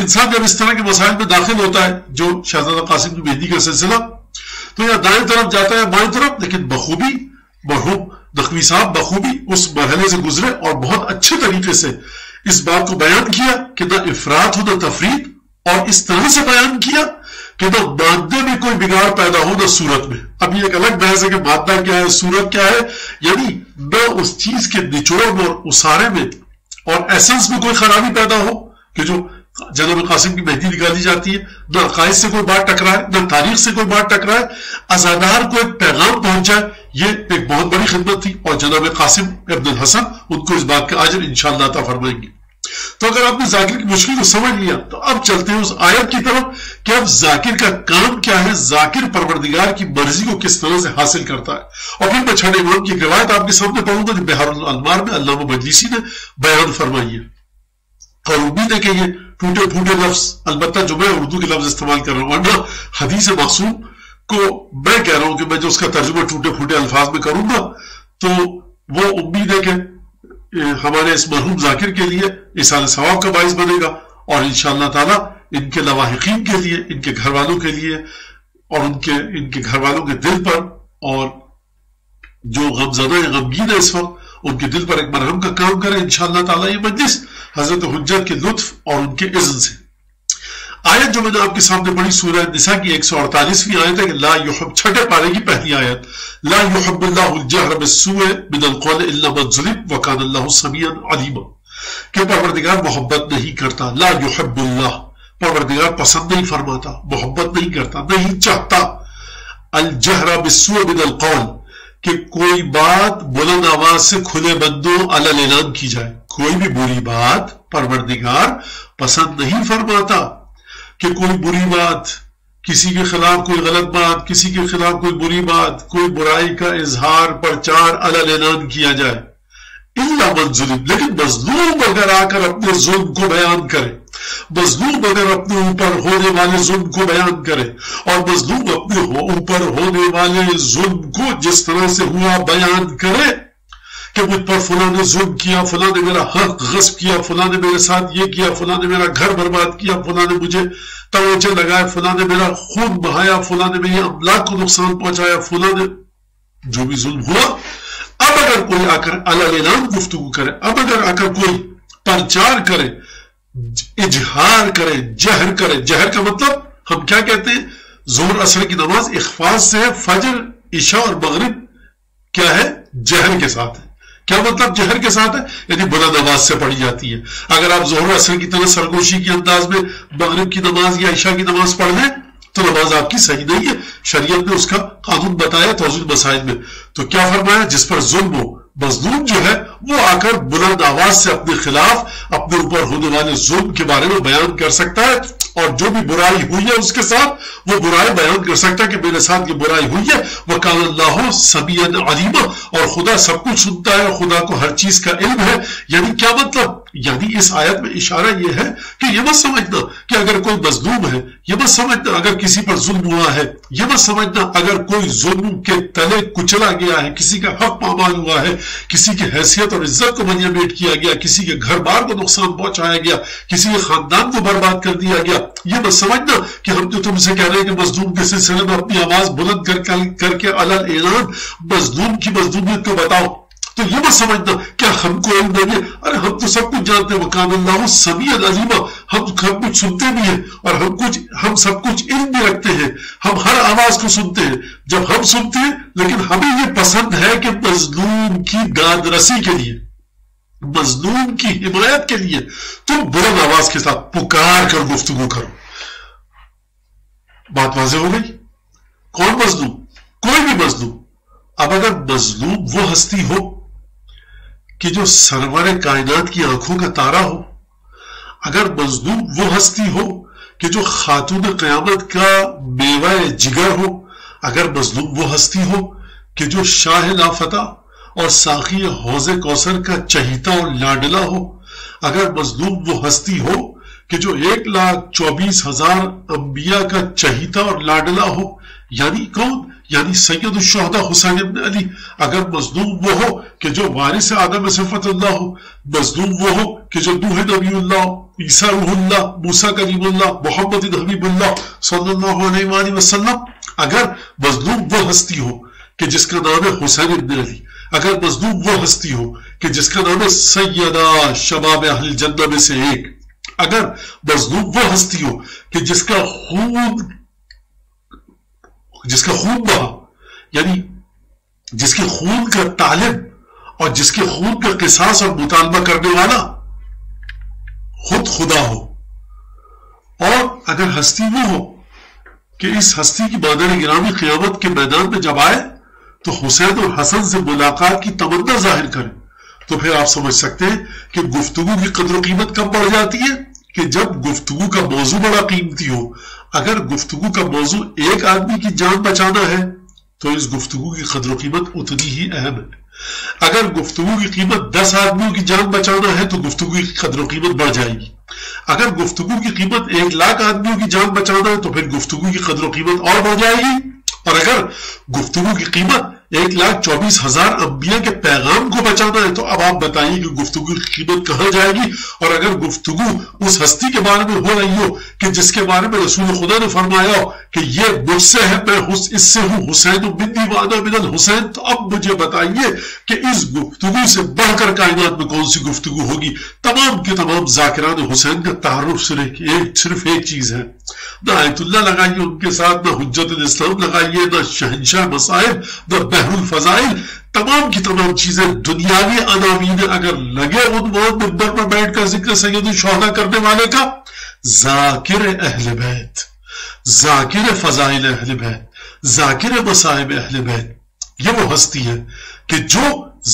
انسان جب اس طرح کے مسائل میں داخل ہوتا ہے جو شہزادہ قاسم کی مہندی کا سلسلہ، تو یا دائیں طرف جاتا ہے بائیں طرف، لیکن بخوبی مرحوم نقوی صاحب بخوبی اس مرحلے سے گزرے اور بہت اچھے طریقے سے اس بات کو بیان کیا کہ نہ افراط ہو نہ تفریط، اور اس طرح سے بیان کیا کہ نہ مادے میں کوئی بگاڑ پیدا ہو نہ صورت میں. اب یہ ایک الگ بحث ہے کہ مادہ کیا ہے، صورت کیا ہے، یعنی نہ اس چیز کے نچوڑ اور اسارے میں اور ایسنس میں کوئی خرابی پیدا ہو کہ جو جناب قاسم کی مہندی نکالی جاتی ہے، نہ عقائد سے کوئی بات ٹکرائے، نہ تاریخ سے کوئی بات ٹکرائے، ازادار کو ایک پیغام پہنچ جائے. یہ ایک بہت بڑی خدمت تھی، اور جناب قاسم ابن الحسن ان کو اس بات کا اجر انشاءاللہ عطا فرمائیں گے. تو اگر آپ نے ذاکر کی مشکل کو سمجھ لیا تو اب چلتے ہیں اس آیت کی طرف کہ اب ذاکر کا کام کیا ہے، ذاکر پروردگار کی مرضی کو کس طرح سے حاصل کرتا ہے. اور پھر میں چھٹے امام کی روایت آپ کے سامنے پڑھوں گا جو بحار الانوار میں علامہ مجلسی نے بیان فرمائی ہے. اور امید ہے کہ یہ ٹوٹے پھوٹے لفظ، البتہ جو میں اردو کے لفظ استعمال کر رہا ہوں، ورنہ حدیث معصوم کو میں کہہ رہا ہوں کہ میں جو اس کا ترجمہ ٹوٹے پھوٹے الفاظ میں کروں گا تو وہ امید ہے کہ ہمارے اس مرحوم ذاکر کے لیے اصال ثواب کا باعث بنے گا، اور انشاءاللہ تعالی ان کے لواحقین کے لیے، ان کے گھر والوں کے لیے، اور ان کے گھر والوں کے دل پر، اور جو غمزدہ یا غمگین ہے اس وقت، ان کے دل پر ایک مرہم کا کام کرے انشاءاللہ تعالی یہ مجلس حضرت حجت کے لطف اور ان کے اذن سے. آیت جو میں نے آپ کے سامنے پڑھی سورہ نساء کی 148ویں آیت ہے کہ لا یحب، چھٹے پارے کی پہلی آیت، لا یحب اللہ الجہر بالسوء من القول الا من ظلم وکان اللہ سمیعا علیما، کہ پروردگار محبت نہیں کرتا، لا یحب اللہ، پروردگار پسند نہیں فرماتا، محبت نہیں کرتا، نہیں چاہتا، الجہر بالسوء من القول، کہ کوئی بات بلند آواز سے کھلے بندوں علل اعلان کی جائے. کوئی بھی بری بات پروردگار پسند نہیں فرماتا، کہ کوئی بری بات، کسی کے خلاف کوئی غلط بات، کسی کے خلاف کوئی بری بات، کوئی برائی کا اظہار پرچار علل اعلان کیا جائے. الا من ظلم، لیکن مظلوم اگر آ کر اپنے ظلم کو بیان کرے، مظلوم اگر اپنے اوپر ہونے والے ظلم کو بیان کرے، اور مظلوم اپنے اوپر ہونے والے ظلم کو جس طرح سے ہوا بیان کرے کہ مجھ پر فلاں نے ظلم کیا، فلاں نے میرا حق غصب کیا، فلاں نے میرے ساتھ یہ کیا، فلاں نے میرا گھر برباد کیا، فلاں نے مجھے توجہ لگائے، فلاں نے میرا خون بہایا، فلاں نے میری املاک کو نقصان پہنچایا، فلاں نے جو بھی ظلم ہوا. اب اگر کوئی آ کر علل اعلان گفتگو کرے، اب اگر آ کر کوئی پرچار کرے، اجہار کرے، جہر کرے، جہر کا مطلب ہم کیا کہتے ہیں، ظہر عصر کی نماز اخفاض سے ہے، فجر عشاء اور مغرب کیا ہے، جہر کے ساتھ ہے. کیا مطلب جہر کے ساتھ ہے، یعنی بلند آواز سے پڑھی جاتی ہے. اگر آپ ظہر عصر کی طرح سرگوشی کے انداز میں مغرب کی نماز یا عشاء کی نماز پڑھ لیں تو نماز آپ کی صحیح نہیں ہے. شریعت نے اس کا قانون بتایا توضیح مسائل میں. تو کیا فرمایا، جس پر ظلم ہو، مظلوم جو ہے وہ آ کر بلند آواز سے اپنے خلاف، اپنے اوپر ہونے والے ظلم کے بارے میں بیان کر سکتا ہے، اور جو بھی برائی ہوئی ہے اس کے ساتھ وہ برائی بیان کر سکتا ہے کہ میرے ساتھ یہ برائی ہوئی ہے. وَكَانَ اللَّهُ سَمِيعًا عَلِيمًا، اور خدا سب کچھ سنتا ہے، خدا کو ہر چیز کا علم ہے. یعنی کیا مطلب، یعنی اس آیت میں اشارہ یہ ہے کہ یہ مت سمجھنا کہ اگر کوئی مظلوم ہے، یہ مت سمجھنا اگر کسی پر ظلم ہوا ہے، یہ مت سمجھنا اگر کوئی ظلم کے تلے کچلا گیا ہے، کسی کا حق پامال ہوا ہے، کسی کی حیثیت اور عزت کو منیمیٹ کیا گیا، کسی کے گھر بار کو نقصان پہنچایا گیا، کسی کے خاندان کو برباد کر دیا گیا، یہ مت سمجھنا کہ ہم تو تم سے کہہ رہے ہیں کہ مظلوم کے سلسلے میں اپنی آواز بلند کر کے علل اعلان مظلوم کی مظلومیت کو بتاؤ. تو یہ مت سمجھنا کیا ہم کو علم نہیں ہے، ارے ہم تو سب کچھ جانتے ہیں. وَكَانَ اللَّهُ سَمِيعًا عَلِيمًا، ہم کچھ سنتے بھی ہیں اور ہم سب کچھ علم بھی رکھتے ہیں، ہم ہر آواز کو سنتے ہیں. جب ہم سنتے ہیں لیکن ہمیں یہ پسند ہے کہ مظلوم کی داد رسی کے لیے، مظلوم کی حمایت کے لیے تم بلند آواز کے ساتھ پکار کر گفتگو کرو. بات واضح ہو گئی. کون مظلوم؟ کوئی بھی مظلوم. اب اگر مظلوم وہ ہستی ہو کہ جو سرور کائنات کی آنکھوں کا تارا ہو، اگر مظلوم وہ ہستی ہو کہ جو خاتون قیامت کا میوہ جگر ہو، اگر مظلوم وہ ہستی ہو کہ جو شاہ لافتہ اور ساقی حوض کوثر کا چہیتا اور لاڈلا ہو، اگر مظلوم وہ ہستی ہو کہ جو 1,24,000 انبیاء کا چہیتا اور لاڈلا ہو، یعنی کون؟ یعنی سید الشہداء حسین ابن علی. اگر مظلوم وہ ہو کہ جو وارث آدم صفت اللہ ہو، مظلوم وہ ہو کہ جو نوح نبی اللہ، عیسیٰ روح اللہ، موسیٰ کلیم اللہ، محمد حبیب اللہ صلی اللہ علیہ وآلہ وسلم، اگر مظلوم وہ ہستی ہو کہ جس کا نام ہے حسین ابن علی، اگر مظلوم وہ ہستی ہو کہ جس کا نام ہے سیدہ شباب اہل جنہ میں سے ایک، اگر مظلوم وہ ہستی ہو کہ جس کا خون بہا، یعنی جس کے خون کا طالب اور جس کے خون کا قصاص اور مطالبہ کرنے والا خود خدا ہو، اور اگر ہستی وہ ہو کہ اس ہستی کی مادر گرامی قیامت کے میدان میں جب آئے تو حسین اور حسن سے ملاقات کی تمنا ظاہر کرے، تو پھر آپ سمجھ سکتے ہیں کہ گفتگو کی قدر و قیمت کب بڑھ جاتی ہے کہ جب گفتگو کا موضوع بڑا قیمتی ہو. اگر گفتگو کا موضوع ایک آدمی کی جان بچانا ہے تو اس گفتگو کی قدر و قیمت اتنی ہی اہم ہے. اگر گفتگو کی قیمت 10 آدمیوں کی جان بچانا ہے تو گفتگو کی قدر و قیمت بڑھ جائے گی. اگر گفتگو کی قیمت 1,00,000 آدمیوں کی جان بچانا ہے تو پھر گفتگو کی قدر و قیمت اور بڑھ جائے گی. اور اگر گفتگو کی قیمت 1,24,000 انبیاء کے پیغام کو بچانا ہے تو اب آپ بتائیے کہ گفتگو کی قیمت کہاں جائے گی. اور اگر گفتگو اس ہستی کے بارے میں ہو رہی ہو کہ جس کے بارے میں رسول خدا نے فرمایا ہو کہ یہ مجھ سے ہے، میں اس سے ہوں، حسین منی وانا من الحسین، تو اب مجھے بتائیے کہ اس گفتگو سے بڑھ کر کائنات میں کون سی گفتگو ہوگی. تمام کے تمام ذاکران حسین کا تعارف صرف ایک چیز ہے. نہ آیت اللہ لگائیے ان کے ساتھ، نہ حجت الاسلام لگائیے، نہ شہنشاہ مصائب، نہ بحر الفضائل. تمام کی تمام چیزیں دنیاوی عناوین اگر لگے عنوان منبر پر بیٹھ کر ذکر سید الشہداء کرنے والے کا، ذاکر اہل بیت، ذاکر فضائل اہل بیت، ذاکر مصائب اہل بیت، یہ وہ ہستی ہے کہ جو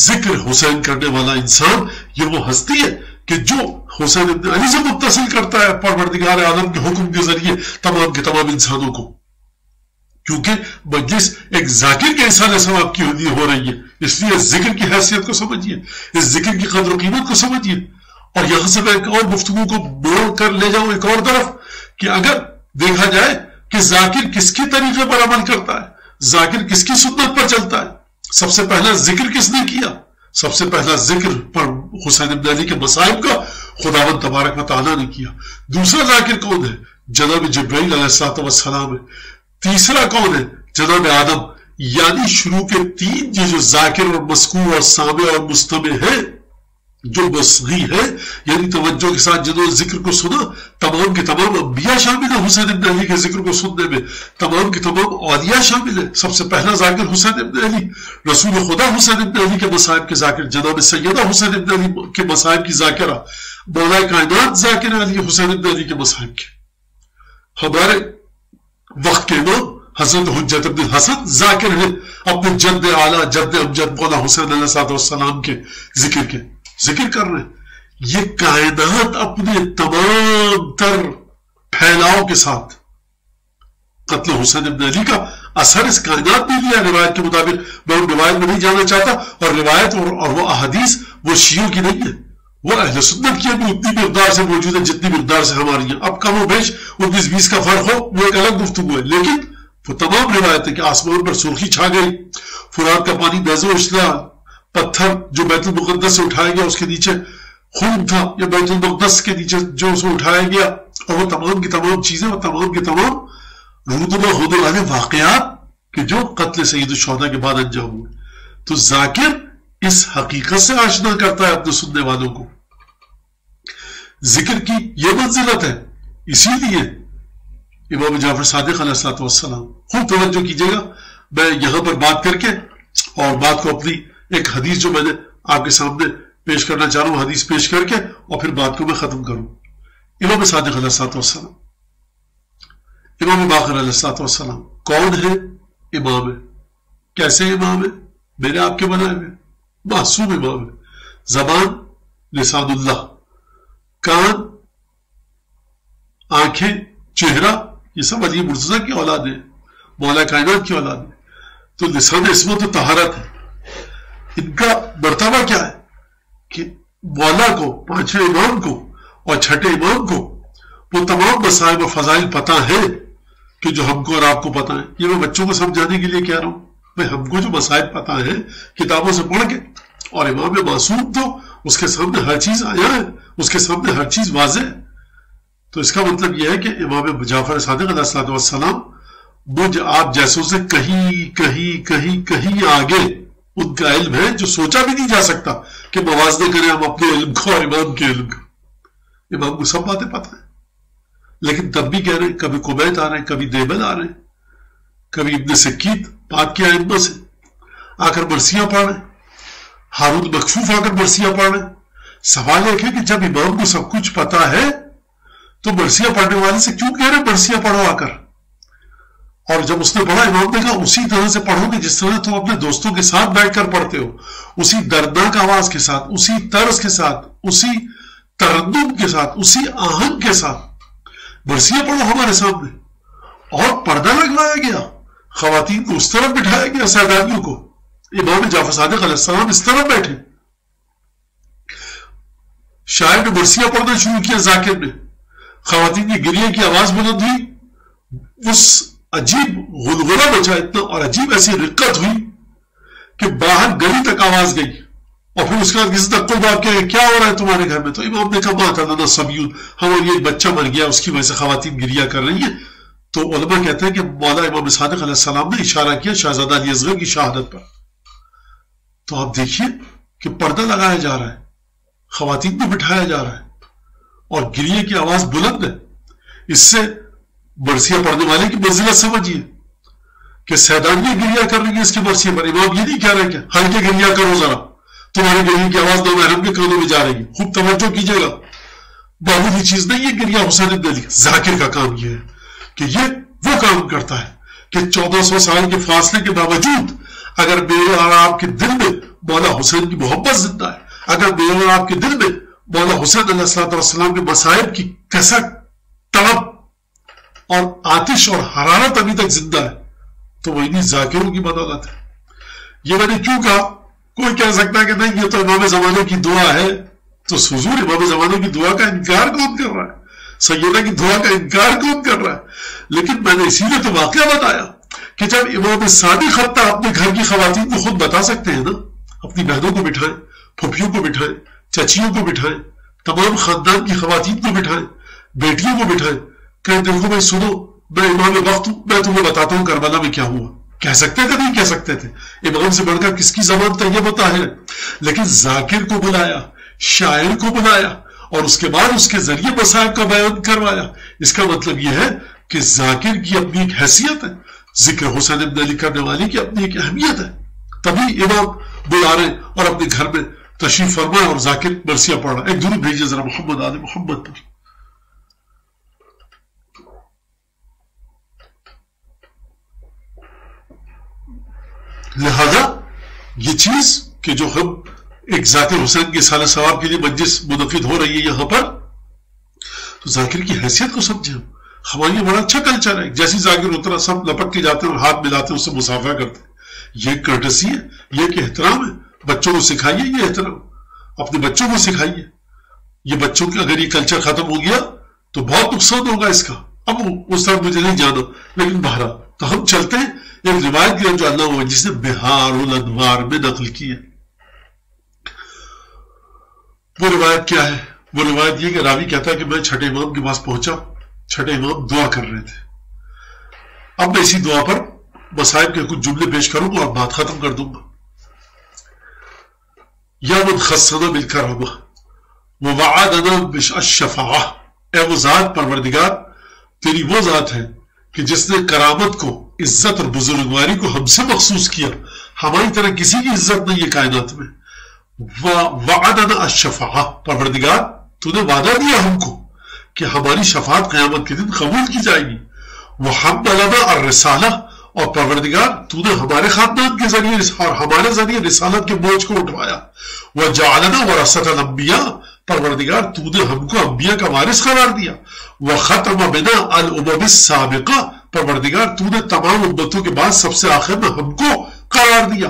ذکر حسین کرنے والا انسان، یہ وہ ہستی ہے کہ جو حسین ابن علی سے متصل کرتا ہے پروردگار عالم کے حکم کے ذریعے تمام کے تمام انسانوں کو. کیونکہ مجلس ایک ذاکر کے احسان ثواب کی ہو رہی ہے، اس لیے ذکر کی حیثیت کو سمجھیے، اس ذکر کی قدر و قیمت کو سمجھیے. اور یہاں سے میں ایک اور گفتگو کو موڑ کر لے جاؤں ایک اور طرف کہ اگر دیکھا جائے کہ ذاکر کس کے طریقے پر عمل کرتا ہے، ذاکر کس کی سنت پر چلتا ہے، سب سے پہلا ذکر کس نے کیا؟ سب سے پہلا ذکر پر حسین ابن علی کے مصائب کا خداوند تبارک و تعالیٰ نے کیا. دوسرا ذاکر کون ہے؟ جناب جبرائیل علیہ السلام ہے. تیسرا کون ہے؟ جناب آدم. یعنی شروع کے 3 جو ذاکر اور مسکور اور سامع اور مستمع ہے، جو مصغی ہے، یعنی توجہ کے ساتھ جنہوں نے ذکر کو سنا، تمام کے تمام انبیاء شامل ہیں حسین ابن علی کے ذکر کو سننے میں، تمام کے تمام اولیاء شامل ہیں. سب سے پہلا ذاکر حسین ابن علی، رسول خدا حسین ابن علی کے مصائب کے ذاکر، جناب سیدہ حسین ابن علی کے مصائب کی ذاکرہ، مولا کائنات ذاکر علی حسین ابن علی کے مصائب کے. ہمارے وقت کے امام حضرت حجت ابن الحسن ذاکر ہیں اپنے جد اعلیٰ جد امجد مولا حسین علیہ السلام کے ذکر کے، ذکر کر رہے ہیں. یہ کائنات اپنے تمام تر پھیلاؤ کے ساتھ، قتل حسین ابن علی کا اثر اس کائنات میں لیا روایت کے مطابق. میں ان روایت میں نہیں جانا چاہتا، اور روایت اور وہ احادیث وہ شیعوں کی نہیں ہے، وہ اہل سنت کی بھی اتنی مقدار سے موجود ہے جتنی مقدار سے ہماری ہیں. اب کم و بیش 19-20 کا فرق ہو وہ ایک الگ گفتگو ہے، لیکن وہ تمام روایتیں کہ آسمان پر سرخی چھا گئی، فرات کا پانی نیزہ اچھلا، پتھر جو بیت المقدس سے اٹھایا گیا اس کے نیچے خون تھا، یا بیت المقدس کے نیچے جو اسے اٹھایا گیا، اور وہ تمام کی تمام چیزیں اور تمام کے تمام رودما ہونے والے واقعات کہ جو قتل سید الشہداء کے بعد انجام ہوئے. تو ذاکر اس حقیقت سے آشنا کرتا ہے اپنے سننے والوں کو. ذکر کی یہ منزلت ہے. اسی لیے امام جعفر صادق علیہ السلام، خوب توجہ کیجیے گا، میں یہاں پر بات کر کے اور بات کو اپنی ایک حدیث جو میں نے آپ کے سامنے پیش کرنا چاہ رہا ہوں، حدیث پیش کر کے اور پھر بات کو میں ختم کروں. امام صادق علیہ السلام، امام باقر علیہ السلام کون ہے؟ امام ہے. کیسے امام ہے؟ میرے آپ کے بنائے ہوئے معصوم امام ہے. زبان لسان اللہ، کان، آنکھیں، چہرہ، یہ سب علی مرتضیٰ کی اولاد ہے، مولا کائنات کی اولاد ہے. تو لسان عصمت و طہارت ہے. ان کا مرتبہ کیا ہے کہ مولا کو، 5ویں امام کو اور 6ٹھے امام کو وہ تمام مصائب و فضائل پتہ ہیں کہ جو ہم کو اور آپ کو پتہ ہے. یہ میں بچوں کو سمجھانے کے لیے کہہ رہا ہوں. بھائی ہم کو جو مصائب پتہ ہیں کتابوں سے پڑھ کے، اور امام معصوم تو اس کے سامنے ہر چیز آیا ہے، اس کے سامنے ہر چیز واضح ہے. تو اس کا مطلب یہ ہے کہ امام جعفر صادق علیہ السلام مجھ آپ جیسوں سے کہیں کہیں کہیں کہیں آگے ان کا علم ہے جو سوچا بھی نہیں جا سکتا کہ موازنے کریں ہم اپنے علم کو اور امام کے علم کا. امام کو سب باتیں پتہ ہیں، لیکن تب بھی کہہ رہے ہیں کبھی قبیت آ رہے ہیں، کبھی دیبل آ رہے ہیں، کبھی ابن سکیت پاک کے ائمہ سے آ کر مرثیہ پڑھ رہے ہیں، ہارون مکفوف آ کر مرثیہ پڑھ رہے ہیں. سوال ایک ہے کہ جب امام کو سب کچھ پتا ہے تو مرثیہ پڑھنے والے سے کیوں کہہ رہے مرثیہ پڑھو آ کر؟ اور جب اس نے پڑھا امام نے کہا اسی طرح سے پڑھو گے جس طرح تم اپنے دوستوں کے ساتھ بیٹھ کر پڑھتے ہو، اسی دردناک آواز کے ساتھ، اسی طرز کے ساتھ، اسی تردد کے ساتھ، اسی آہنگ کے ساتھ مرثیہ پڑھو ہمارے سامنے. اور پردہ لگوایا گیا، خواتین کو اس طرف بٹھایا گیا، سیدانیوں کو. امام جعفر صادق علیہ السلام اس طرف بیٹھے. شاعر نے مرثیہ پڑھنا شروع کیا ذاکر نے، خواتین کی گریہ کی آواز بلند ہوئی، اس عجیب غلغلہ مچا اتنا اور عجیب ایسی رقت ہوئی کہ باہر گلی تک آواز گئی. اور پھر اس کے بعد کسی تک کو بات کیا کیا ہو رہا ہے تمہارے گھر میں؟ تو امام نے کہا مات لنا صبیون، ہمارے ایک بچہ مر گیا، اس کی وجہ سے خواتین گریہ کر رہی ہیں. تو علماء کہتے ہیں کہ مولا امام صادق علیہ السلام نے اشارہ کیا شہزادہ علی اصغر کی شہادت پر. تو آپ دیکھیے کہ پردہ لگایا جا رہا ہے، خواتین کو بٹھایا جا رہا ہے اور گریہ کی آواز بلند ہے. اس سے مرثیہ پڑھنے والے کی منزلت سمجھیے کہ سیدانیاں گریہ کر رہی ہیں اس کے مرثیے پر. امام یہ نہیں کہہ رہے کہ ہلکے گریہ کرو ذرا، تمہاری گریہ کی آواز نامحرم کے کانوں میں جا رہی ہے. خوب توجہ کیجیے گا، معمولی چیز نہیں ہے گریہ حسین بن علی. ذاکر کا کام یہ ہے کہ یہ وہ کام کرتا ہے کہ 1400 سال کے فاصلے کے باوجود اگر میرے اور آپ کے دل میں مولا حسین کی محبت زندہ ہے، اگر میرے اور آپ کے دل میں مولا حسین علیہ السلام کے مصائب کی کثرت، طلب اور آتش اور حرارت ابھی تک زندہ ہے، تو وہ انہیں ذاکروں کی بدولت ہے. یہ میں نے کیوں کہا؟ کوئی کہہ سکتا ہے کہ نہیں یہ تو امام زمانے کی دعا ہے. تو حضور امام زمانے کی دعا کا انکار کون کر رہا ہے؟ سیدہ کی دعا کا انکار کون کر رہا ہے؟ لیکن میں نے اسی لیے تو واقعہ بتایا کہ جب امام صادق حتیٰ اپنے گھر کی خواتین کو خود بتا سکتے ہیں نا، اپنی بہنوں کو بٹھائیں، پھوپھیوں کو بٹھائیں، چچیوں کو بٹھائیں، تمام خاندان کی خواتین کو بٹھائیں، بیٹیوں کو بٹھائیں، کہ دیکھو بھائی سنو، میں امام وقت ہوں، میں تمہیں بتاتا ہوں کربلا میں کیا ہوا. کہہ سکتے تھے نہیں کہہ سکتے تھے؟ امام سے بڑھ کر کس کی زبان طیب ہوتا ہے؟ لیکن ذاکر کو بلایا، شاعر کو بلایا اور اس کے بعد اس کے ذریعے مصائب کا بیان کروایا. اس کا مطلب یہ ہے کہ ذاکر کی اپنی ایک حیثیت ہے، ذکر حسین بن علی کرنے والی کی اپنی ایک اہمیت ہے. تبھی امام بلا رہے اور اپنے گھر میں تشریف فرمائے اور ذاکر مرثیہ پڑھ رہا. ایک درود بھیجیے ذرا محمد آل محمد پر. لہذا یہ چیز کہ جو ہم ایک ذاکر حسین کے سال ثواب کے لیے مجلس منعقد ہو رہی ہے یہاں پر، تو ذاکر کی حیثیت کو سمجھیں. ہمارے یہ بڑا اچھا کلچر ہے، جیسی ذاکر اترا سب لپٹ کے جاتے ہیں اور ہاتھ ملاتے ہیں، اس سے مسافہ کرتے ہیں. یہ کرٹسی ہے، یہ ایک احترام ہے. بچوں کو سکھائیے یہ احترام، اپنے بچوں کو سکھائیے. یہ بچوں کے اگر یہ کلچر ختم ہو گیا تو بہت نقصان ہوگا اس کا. اب اس طرح مجھے نہیں جانا، لیکن بہرحال تو ہم چلتے ہیں ایک روایت کی جو اللہ جس نے بہار الانوار میں نقل کی ہے. وہ روایت کیا ہے؟ وہ روایت یہ کہ راوی کہتا ہے کہ میں چھٹے امام کے پاس پہنچا، چھٹے امام دعا کر رہے تھے. اب میں اسی دعا پر مصائب کے کچھ جملے پیش کروں گا اور بات ختم کر دوں گا. یا من خصنا بالکرامہ ووعدنا بالشفاعہ، اے وہ ذات پروردگار تیری وہ ذات ہے کہ جس نے کرامت کو، عزت اور بزرگواری کو ہم سے مخصوص کیا. ہماری طرح کسی کی عزت نہیں ہے کائنات میں. وعدنا الشفاعہ، پروردگار تو نے وعدہ دیا ہم کو کہ ہماری شفاعت قیامت کے دن قبول کی جائے گی. وحملنا الرسالہ، اور پروردگار تو نے ہمارے خاندان کے ذریعے اور ہمارے ذریعے رسالت کے بوجھ کو اٹھوایا. وجعلنا ورثۃ الانبیاء، پروردگار تو نے ہم کو انبیاء کا وارث قرار دیا. وختم بنا الامم السابقہ، پروردگار تو نے تمام امتوں کے بعد سب سے آخر میں ہم کو قرار دیا.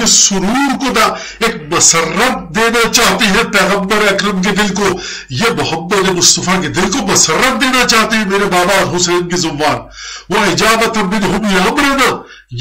یہ سرور کو ایک مسرت دینا چاہتے ہیں پیغمبر اکرم کے دل کو، یہ محمد مصطفیٰ کے دل کو مسرت دینا چاہتے ہیں میرے بابا حسین کے زوار. وہ اجابت منہم لامرنا،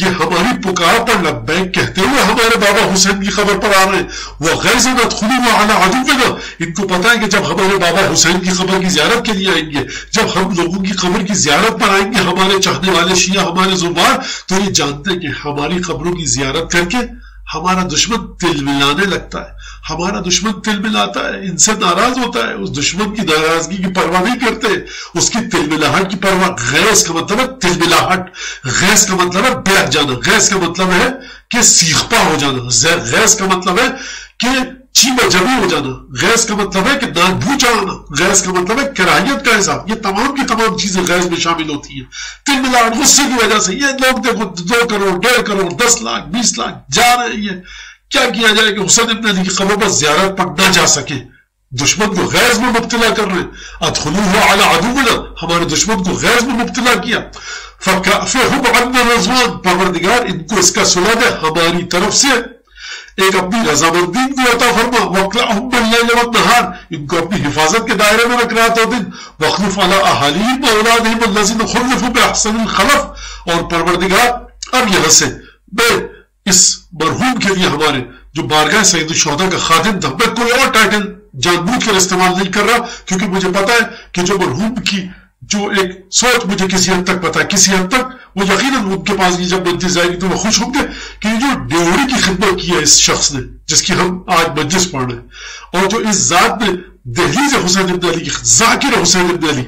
یہ ہماری پکار پر لبیک کہتے ہوئے ہمارے بابا حسین کی خبر پر آ رہے ہیں. وہ غیظ ندخلوا علی عدونا، ان کو پتا ہے کہ جب ہمارے بابا حسین کی قبر کی زیارت کے لیے آئیں گے، جب ہم لوگوں کی قبر کی زیارت پر آئیں گے ہمارے چاہنے والے شیعہ ہمارے زوار، تو یہ جانتے ہیں کہ ہماری قبروں کی زیارت کر کے ہمارا دشمن تل ملانے لگتا ہے، ہمارا دشمن تل ملاتا ہے، ان سے ناراض ہوتا ہے، اس دشمن کی ناراضگی کی پرواہ نہیں کرتے، اس کی تل ملاہٹ کی پرواہ. غیظ کا مطلب ہے تل ملاہٹ، غیظ کا مطلب ہے بیٹھ جانا، غیظ کا مطلب ہے کہ سیخپا ہو جانا، غیظ کا مطلب ہے کہ چیمہ جمی ہو جانا، غیظ کا مطلب ہے کہ نان بھوچا آنا، غیظ کا مطلب ہے کراہیت کا احساس. یہ تمام کی تمام چیزیں غیظ میں شامل ہوتی ہیں. تل ملاہٹ غصے کی وجہ سے یہ لوگ دیکھو 2 کروڑ 1.5 کروڑ 10 لاکھ 20 لاکھ جا رہے ہیں، یہ کیا کیا جائے کہ حسین ابن علی کی قبر پر زیارت پر نہ جا سکے. دشمن کو غیظ میں مبتلا کر رہے ہیں. ادخلوہ علی عدونا، ہمارے دشمن کو غیظ میں مبتلا کیا. فکافہم عنا رضوان، پروردگار ان کو اس کا صلہ دے ہماری طرف سے، ایک اپنی رضامندی کو عطا فرما. وَاقْلَعْهُمْ بِاللَّيْلِ وَالنَّهَارِ، ان کو اپنی حفاظت کے دائرے میں رکھ رات اور دن. وَاخْلُفْ عَلَىٰ أَهْلِهِمْ وَأَوْلَادِهِمْ الَّذِينَ خُلِّفُوا بِأَحْسَنِ الْخَلَفِ، اور پروردگار اب یہاں سے میں اس مرحوم کے لیے ہمارے جو بارگاہ سید الشہداء کا خادم تھا، میں کوئی اور ٹائٹل جان بوجھ کر استعمال نہیں کر رہا، کیونکہ مجھے پتا ہے کہ جو مرحوم کی جو ایک سوچ مجھے کسی حد تک پتا ہے، کسی حد تک وہ یقیناً ان کے پاس یہ جب منتظر آئے گی تو وہ خوش ہوں گے کہ جو ڈیوڑی کی خدمت کی ہے اس شخص نے، جس کی ہم آج مجلس پڑھ رہے ہیں، اور جو اس ذات نے دہلیز حسین ابن علی کی ذاکر حسین ابن علی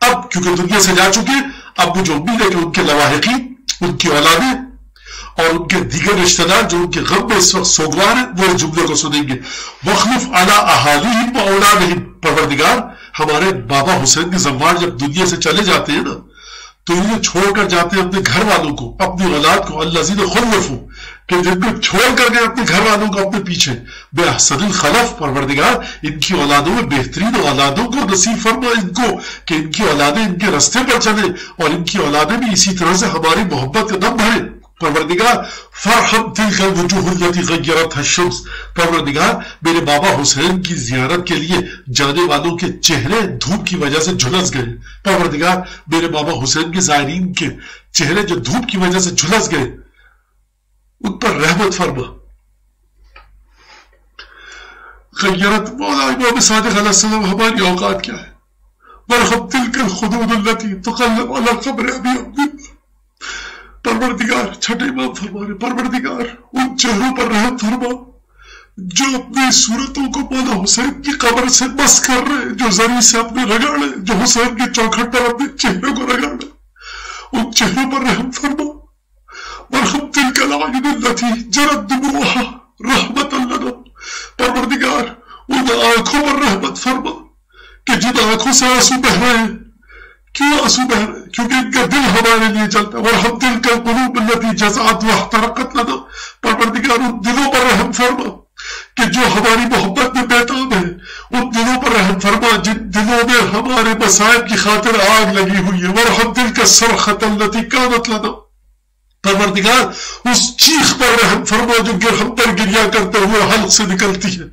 اب کیونکہ دنیا سے جا چکے، اب مجھے امید ہے کہ ان کے لواحقین، ان کی اولادیں اور ان کے دیگر رشتہ دار جو ان کے غم میں اس وقت سوگوار ہیں، وہ اس جملے کو سنیں گے. وَاخْلُفْ عَلَىٰ أَهْلِهِمْ وَأَوْلَادِهِمْ، پروردگار ہمارے بابا حسین کے زوار جب دنیا سے چلے جاتے ہیں نا تو یہ چھوڑ کر جاتے ہیں اپنے گھر والوں کو، اپنی اولاد کو، الذین خلفوا، کہ جن کو چھوڑ کر گئے اپنے گھر والوں کو اپنے پیچھے. بِأَحْسَنِ الْخَلَفِ، پروردگار ان کی اولادوں میں بہترین اولادوں کو نصیب فرما ان کو، کہ ان کی اولادیں ان کے راستے پر چلیں اور ان کی اولادیں بھی اسی طرح سے ہماری محبت کا دم بھریں. پروردگار فارحم تلک الوجوہ التي غیرتها الشمس، پروردگار میرے بابا حسین کی زیارت کے لیے جانے والوں کے چہرے دھوپ کی وجہ سے جھلس گئے. پروردگار میرے بابا حسین کے زائرین کے چہرے جو دھوپ کی وجہ سے جھلس گئے ان پر رحمت فرما. غیرت مولا امام صادق علیہ السلام ہماری اوقات کیا ہے. وارحم تلک الخدود التي تقلب على قبر ابی عبد، پروردگار چھٹے امام فرما رہے، پروردگار ان چہروں پر رحم فرما جو اپنی صورتوں کو مولا حسین کی قبر سے مس کر رہے، جو زری سے اپنے رگڑے، جو حسین کے چوکھٹ پر اپنے چہروں کو رگڑے، ان چہروں پر رحم فرما. وارحم تلک العین التي جرت دموعها رحمت لنا، پروردگار ان آنکھوں پر رحمت فرما کہ جن آنکھوں سے آنسو بہ رہے ہیں. کیوں آنسو بہ رہے؟ کیونکہ ان کا دل ہمارے لیے چلتا ہے. وارحم تلک القلوب التي جزعت واحترقت لنا، پروردگار ان دلوں پر رحم فرما کہ جو ہماری محبت میں بیتاب ہے، ان دلوں پر رحم فرما جن دلوں میں ہمارے مصائب کی خاطر آگ لگی ہوئی ہے. وارحم تلک الصرخۃ التي كانت لنا، پروردگار اس چیخ پر رحم فرما جو ہم پر گریا کرتے ہوئے حلق سے نکلتی ہے.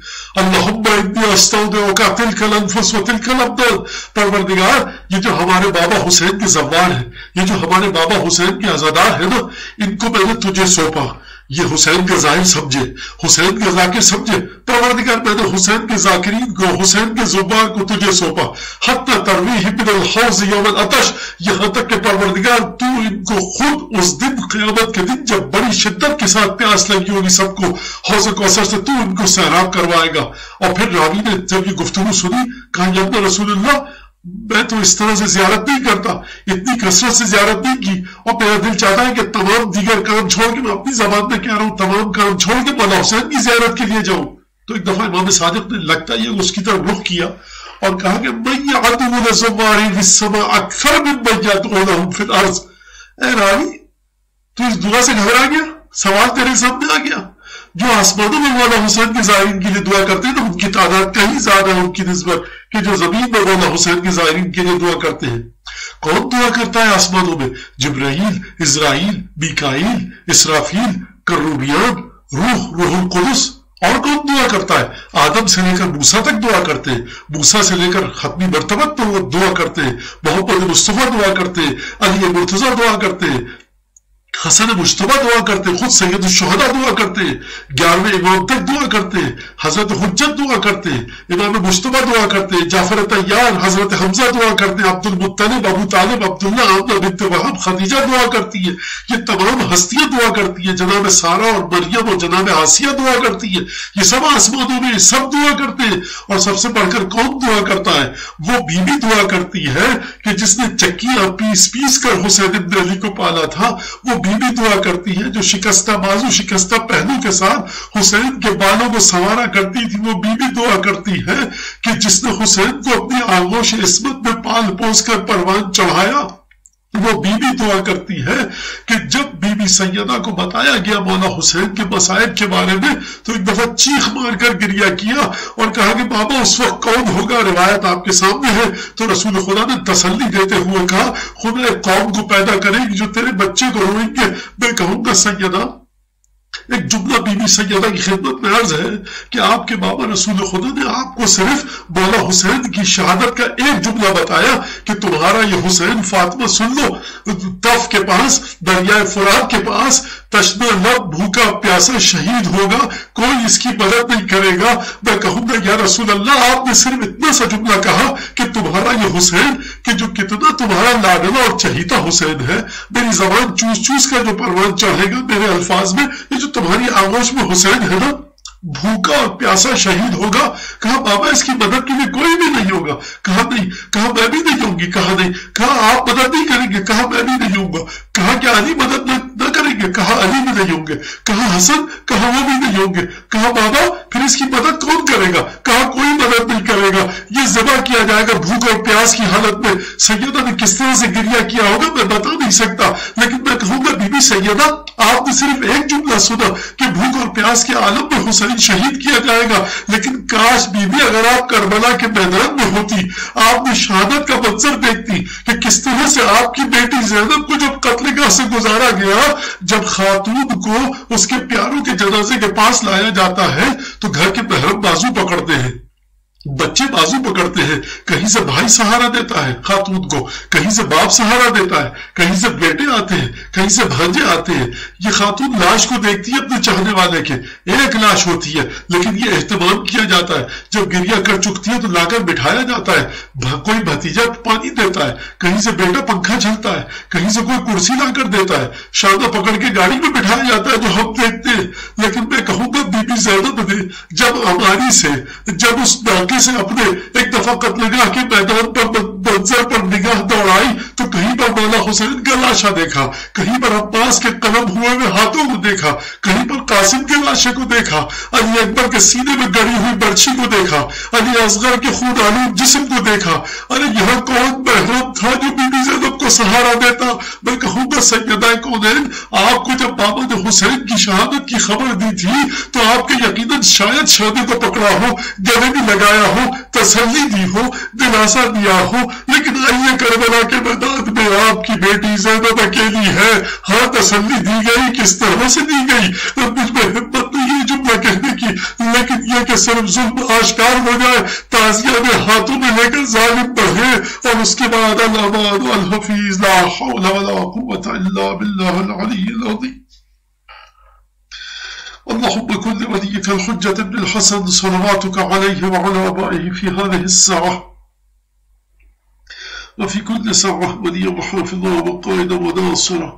اللہم انی استودعک تلک الانفس وتلک الابدان، پروردگار یہ جو ہمارے بابا حسین کے زوار ہیں، یہ جو ہمارے بابا حسین کے عزادار ہیں نا، ان کو میں نے تجھے سونپا. یہ حسین کے ظاہر سمجھے، حسین کے ذاکر سمجھے. پروردگار میں نے حسین کے ذاکرین کو، حسین کے زبان کو تجھے سونپا. حتی ترویہ من الحوض یوم العطش، یہاں تک کہ پروردگار تو ان کو خود اس دن قیامت کے دن جب بڑی شدت کے ساتھ پیاس لگی ہوگی سب کو، حوض کوثر سے تو ان کو سیراب کروائے گا. اور پھر راوی نے جب یہ گفتگو سنی کہا یا ابن رسول اللہ، میں تو اس طرح سے زیارت نہیں کرتا، اتنی کثرت سے زیارت نہیں کی، اور میرا دل چاہتا ہے کہ تمام دیگر کام چھوڑ کے، میں اپنی زبان میں کہہ رہا ہوں، تمام کام چھوڑ کے مولا حسین کی زیارت کے لیے جاؤں. تو ایک دفعہ امام صادق نے لگتا یہ اس کی طرف رخ کیا اور کہا کہ من یعدو لزواری فی السماء اکثر من من یدعونہم فی الارض. اے راوی تو اس دعا سے گھبرا گیا؟ سوال تیرے سامنے آ گیا. جو آسمانوں میں مولا حسین کے زائرین کے لیے دعا کرتے ہیں تو ان کی تعداد کہیں زیادہ ہے ان کی نسبت کہ جو زمین میں مولا حسین کے زائرین کے لیے دعا کرتے ہیں. کون دعا کرتا ہے آسمانوں میں؟ جبرائیل، اسرائیل، میکائیل، اسرافیل، کروبیان، روح القدس. اور کون دعا کرتا ہے؟ آدم سے لے کر موسیٰ تک دعا کرتے ہیں، موسیٰ سے لے کر ختمی مرتبہ دعا کرتے ہیں، محمد مصطفیٰ دعا کرتے ہیں، علی مرتضیٰ دعا کرتے ہیں، حسن مجتبیٰ دعا کرتے ہیں، خود سید الشہداء دعا کرتے ہیں، 11ویں امام تک دعا کرتے ہیں، حضرت حجت دعا کرتے ہیں، امام مجتبیٰ دعا کرتے ہیں، جعفر طیار، حضرت حمزہ دعا کرتے ہیں، عبد المطلب، ابو طالب، عبداللہ، آمنہ بنت وہب، خدیجہ دعا کرتی ہے. یہ تمام ہستیاں دعا کرتی ہیں. جناب سارہ اور مریم اور جناب آسیہ دعا کرتی ہے. یہ سب آسمانوں میں سب دعا کرتے ہیں. اور سب سے بڑھ کر کون دعا کرتا ہے؟ وہ بیوی دعا کرتی ہے کہ جس نے چکیاں پیس پیس کر حسین ابن علی کو پالا تھا. وہ بیوی دعا کرتی ہے جو شکستہ بازو شکستہ پہلو کے ساتھ حسین کے بالوں کو سنوارا کرتی تھی. وہ بیوی دعا کرتی ہے کہ جس نے حسین کو اپنی آغوش عصمت میں پال پوس کر پروان چڑھایا. وہ بیوی دعا کرتی ہے کہ جب بی بی سیدہ کو بتایا گیا مولا حسین کے مصائب کے بارے میں تو ایک دفعہ چیخ مار کر گریہ کیا اور کہا کہ بابا اس وقت کون ہوگا؟ روایت آپ کے سامنے ہے. تو رسول خدا نے تسلی دیتے ہوئے کہا خدا ایک قوم کو پیدا کرے گی جو تیرے بچے کو روئیں گے. میں کہوں گا سیدہ ایک جملہ بی بی سیدہ کی خدمت میں عرض ہے کہ آپ کے بابا رسول خدا نے آپ کو صرف مولا حسین کی شہادت کا ایک جملہ بتایا کہ تمہارا یہ حسین فاطمہ سن لو طف کے پاس دریائے فرات کے پاس تشنہ لب بھوکا پیاسا شہید ہوگا، کوئی اس کی مدد نہیں کرے گا. میں کہوں گا یا رسول اللہ آپ نے صرف اتنا سا جملہ کہا کہ تمہارا یہ حسین کہ جو کتنا تمہارا لاڈلا اور چہیتا حسین ہے، میری زبان چوس چوس کر جو پروان چڑھے گا میرے الفاظ میں، یہ جو تمہاری آغوش میں حسین ہے نا بھوکا اور پیاسا شہید ہوگا. کہا بابا اس کی مدد کے لیے کوئی بھی نہیں ہوگا. کہا نہیں. کہا میں بھی نہیں ہوں گی. کہا نہیں. کہا آپ مدد نہیں کریں گے. کہا میں بھی نہیں ہوں گا. کہا کہ علی مدد نہ کریں گے. کہا علی بھی نہیں ہوں گے. کہا حسن. کہا وہ بھی نہیں ہوں گے. کہا بابا پھر اس کی مدد کون کرے گا؟ کہا کوئی مدد نہیں کرے گا. یہ ذبح کیا جائے گا بھوک اور پیاس کی حالت میں. سیدہ نے کس طرح سے گریہ کیا ہوگا میں بتا نہیں سکتا، لیکن میں کہوں گا بی بی سیدہ آپ نے صرف ایک جملہ سنا کہ بھوک اور پیاس کے عالم میں حسین شہید کیا جائے گا. لیکن کاش بی بی اگر آپ کربلا کے میدان میں ہوتی، آپ نے شہادت کا منظر دیکھتی کہ کس طرح سے آپ کی بیٹی زینب کو جب قتل گاہ سے گزارا گیا، جب خاتون کو اس کے پیاروں کے جنازے کے پاس لایا جاتا ہے تو گھر کے محرم بازو پکڑتے ہیں، بچے بازو پکڑتے ہیں. کہیں سے بھائی سہارا دیتا ہے خاتون کو، کہیں سے باپ سہارا دیتا ہے، کہیں سے بیٹے آتے ہیں، کہیں سے بھانجے آتے ہیں. یہ خاتون لاش کو دیکھتی ہے اپنے چاہنے والے کے، ایک لاش ہوتی ہے لیکن یہ اہتمام کیا جاتا ہے. جب گریہ کر چکتی ہے تو لا کر بٹھایا جاتا ہے، کوئی بھتیجا پانی دیتا ہے، کہیں سے بیٹا پنکھا جھلتا ہے، کہیں سے کوئی کرسی لا کر دیتا ہے، شانہ پکڑ کے گاڑی میں بٹھایا جاتا ہے جو ہم دیکھتے ہیں. لیکن میں کہوں گا بی بی زینب نے جب ہماری سے جب اس سے اپنے ایک دفعہ قتل گاہ کے میدان پر منظر پر نگاہ دوڑائی تو کہیں پر مولا حسین کا لاشا دیکھا، کہیں پر عباس کے قلم ہوئے ہوئے ہاتھوں کو دیکھا، کہیں پر قاسم کے لاشے کو دیکھا، علی اکبر کے سینے میں گڑی ہوئی برچھی کو دیکھا، علی اصغر کے خون آلود جسم کو دیکھا. ارے یہاں کون محرم تھا جو بی بی زینب کو سہارا دیتا؟ میں کہوں گا سیدہ کونین آپ کو جب بابا نے حسین کی شہادت کی خبر دی تھی تو آپ کے یقیناً شاید شادی کو پکڑا ہو، گلے بھی لگایا ہو، تسلی دی ہو، دلاسا دیا ہو. لیکن آئیے کربلا کے میدان میں آپ کی بیٹی زینب اکیلی ہے. ہاں تسلی دی گئی، کس طرح سے دی گئی؟ مجھ میں ہمت نہیں یہ جملہ کہنے کی، لیکن یہ کہ صرف ظلم آشکار ہو جائے، تعزیہ میں ہاتھوں میں لے کر ظالم بڑھے اور اس کے بعد الامان والحفیظ لا حول ولا قوة الا بالله العلی العظیم. اللهم كن لوليك الحجة بن الحسن صلواتك عليه وعلى آبائه في هذه الساعة وفي كل ساعة وليا وحافظا وقائدا وناصرا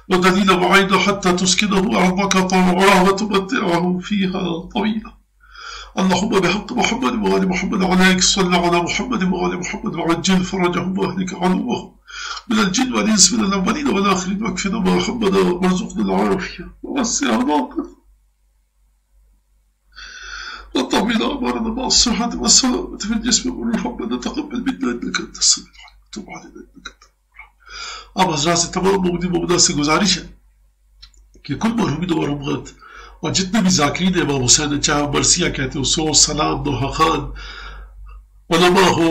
ودليلا معينا حتى تسكنه أرضك طوعا وتمتعه فيها طويلا. اللهم بحق محمد وآل محمد عليك صل على محمد وآل محمد وعجل فرجهم وأهلك عدوهم من الجن والإنس من الأولين والآخرين واكفنا محمدا وارزقنا العافية ووسع العاقبة وطمنا أمرنا مع الصحة والسلامة في الجسم والروح. ربنا تقبل منا إنك أنت السميع العليم وتب علينا إنك أنت التواب. اب حضرات سے تمام مومنین مومنات سے گزارش ہے کہ کل مرحومین و مرحومات اور جتنے بھی ذاکرین امام حسین چاہے مرثیہ کہتے ہو، سو سلام نوحہ خان علماء ہو،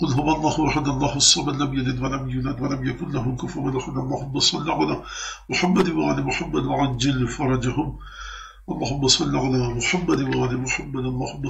قل هو الله أحد الله الصمد لم يلد ولم يولد ولم يكن له كفوا أحد اللهم صل على محمد وآل محمد وعجل فرجهم اللهم صل على محمد وآل محمد اللهم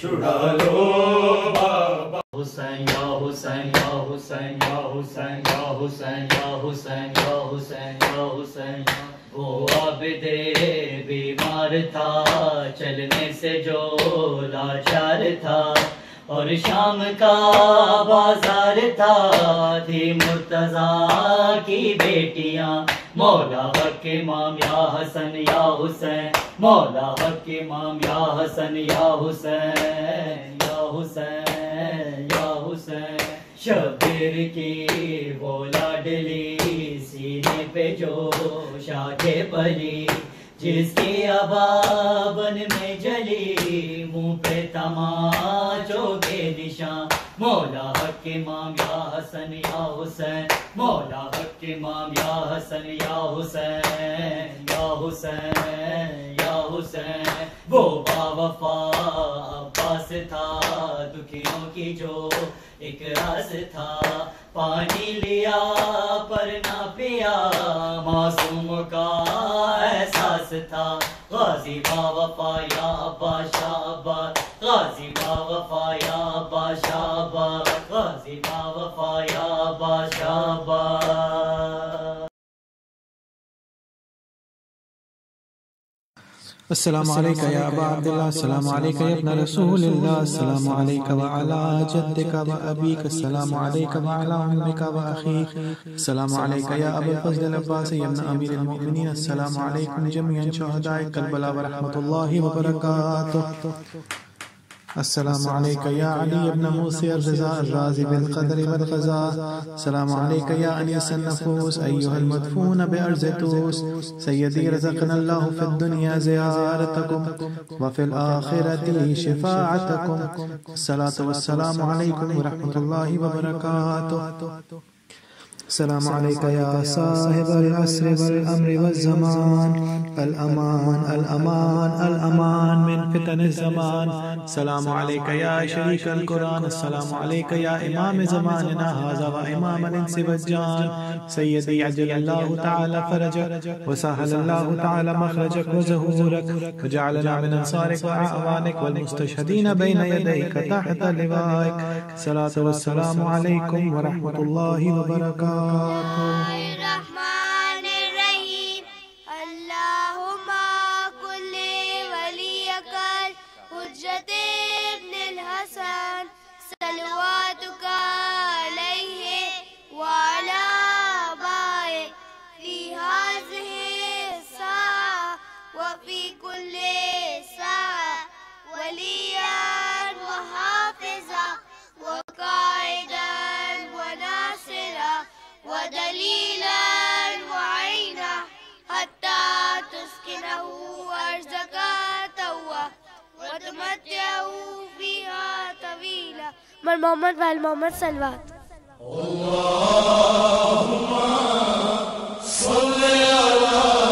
چھڑا لو بابا حسین یا حسین یا حسین یا حسین یا حسین یا حسین یا حسین یا حسین وہ عابد بیمار تھا چلنے سے جو لاچار تھا اور شام کا بازار تھا تھی مرتضیٰ کی بیٹیاں مولا حق امام یا حسن یا حسین مولا حق امام یا حسن یا حسین یا حسین یا حسین شبیر کی وہ لاڈلی سینے پہ جو شاخیں پلی جس کی ابابن میں جلی منہ پہ تماچوں کے نشان مولا حق امام یا حسن یا حسین مولا حق امام یا حسن یا حسین یا حسین یا حسین وہ باوفا عباس تھا دکھیوں کی جو ایک راز تھا پانی لیا پر نہ پیا معصوم کا احساس تھا غازی باوفا یا ابا شاباش غازی باوفا یا ابا شاباش غازی باوفا یا ابا شاباش السلام عليك يا أبا عبد الله السلام عليك يا ابن رسول الله السلام عليك وعلى جدك وأبيك السلام عليك وعلى أمك وأخيك السلام عليك يا أبا الفضل العباس يا ابن أمير المؤمنين السلام عليكم جميعا شهداء كربلاء ورحمة الله وبركاته السلام عليك يا علي بن موسى الرضا الرازي بالقدر والقضاء السلام عليك يا أنيس النفوس أيها المدفون بأرض توس سيدي رزقنا الله في الدنيا زيارتكم وفي الآخرة شفاعتكم الصلاة والسلام عليكم ورحمة الله وبركاته السلام عليك يا صاحب العصر والأمر والزمان الأمان الأمان الأمان من فتن الزمان السلام عليك يا شريك القرآن السلام عليك يا إمام زماننا هذا وإمام الإنس والجان سيدي عجل الله تعالى فرجك وسهل الله تعالى مخرجك وزهورك وجعلنا من أنصارك وأعوانك والمستشهدين بين يديك تحت لوائك الصلاة والسلام عليكم ورحمة الله وبركاته الرحمن الرحيم اللهم كل وليك الحجة ابن الحسن صلواتك عليه وعلى آبائه في هذه الساعة وفي كل ساعة وليا وحافظا وقائدا وناصرا ودليلا وعينا حتى تسكنه أرزك توا وتمتعه فيها طويلا من محمد وآل محمد صلوات اللهم صل على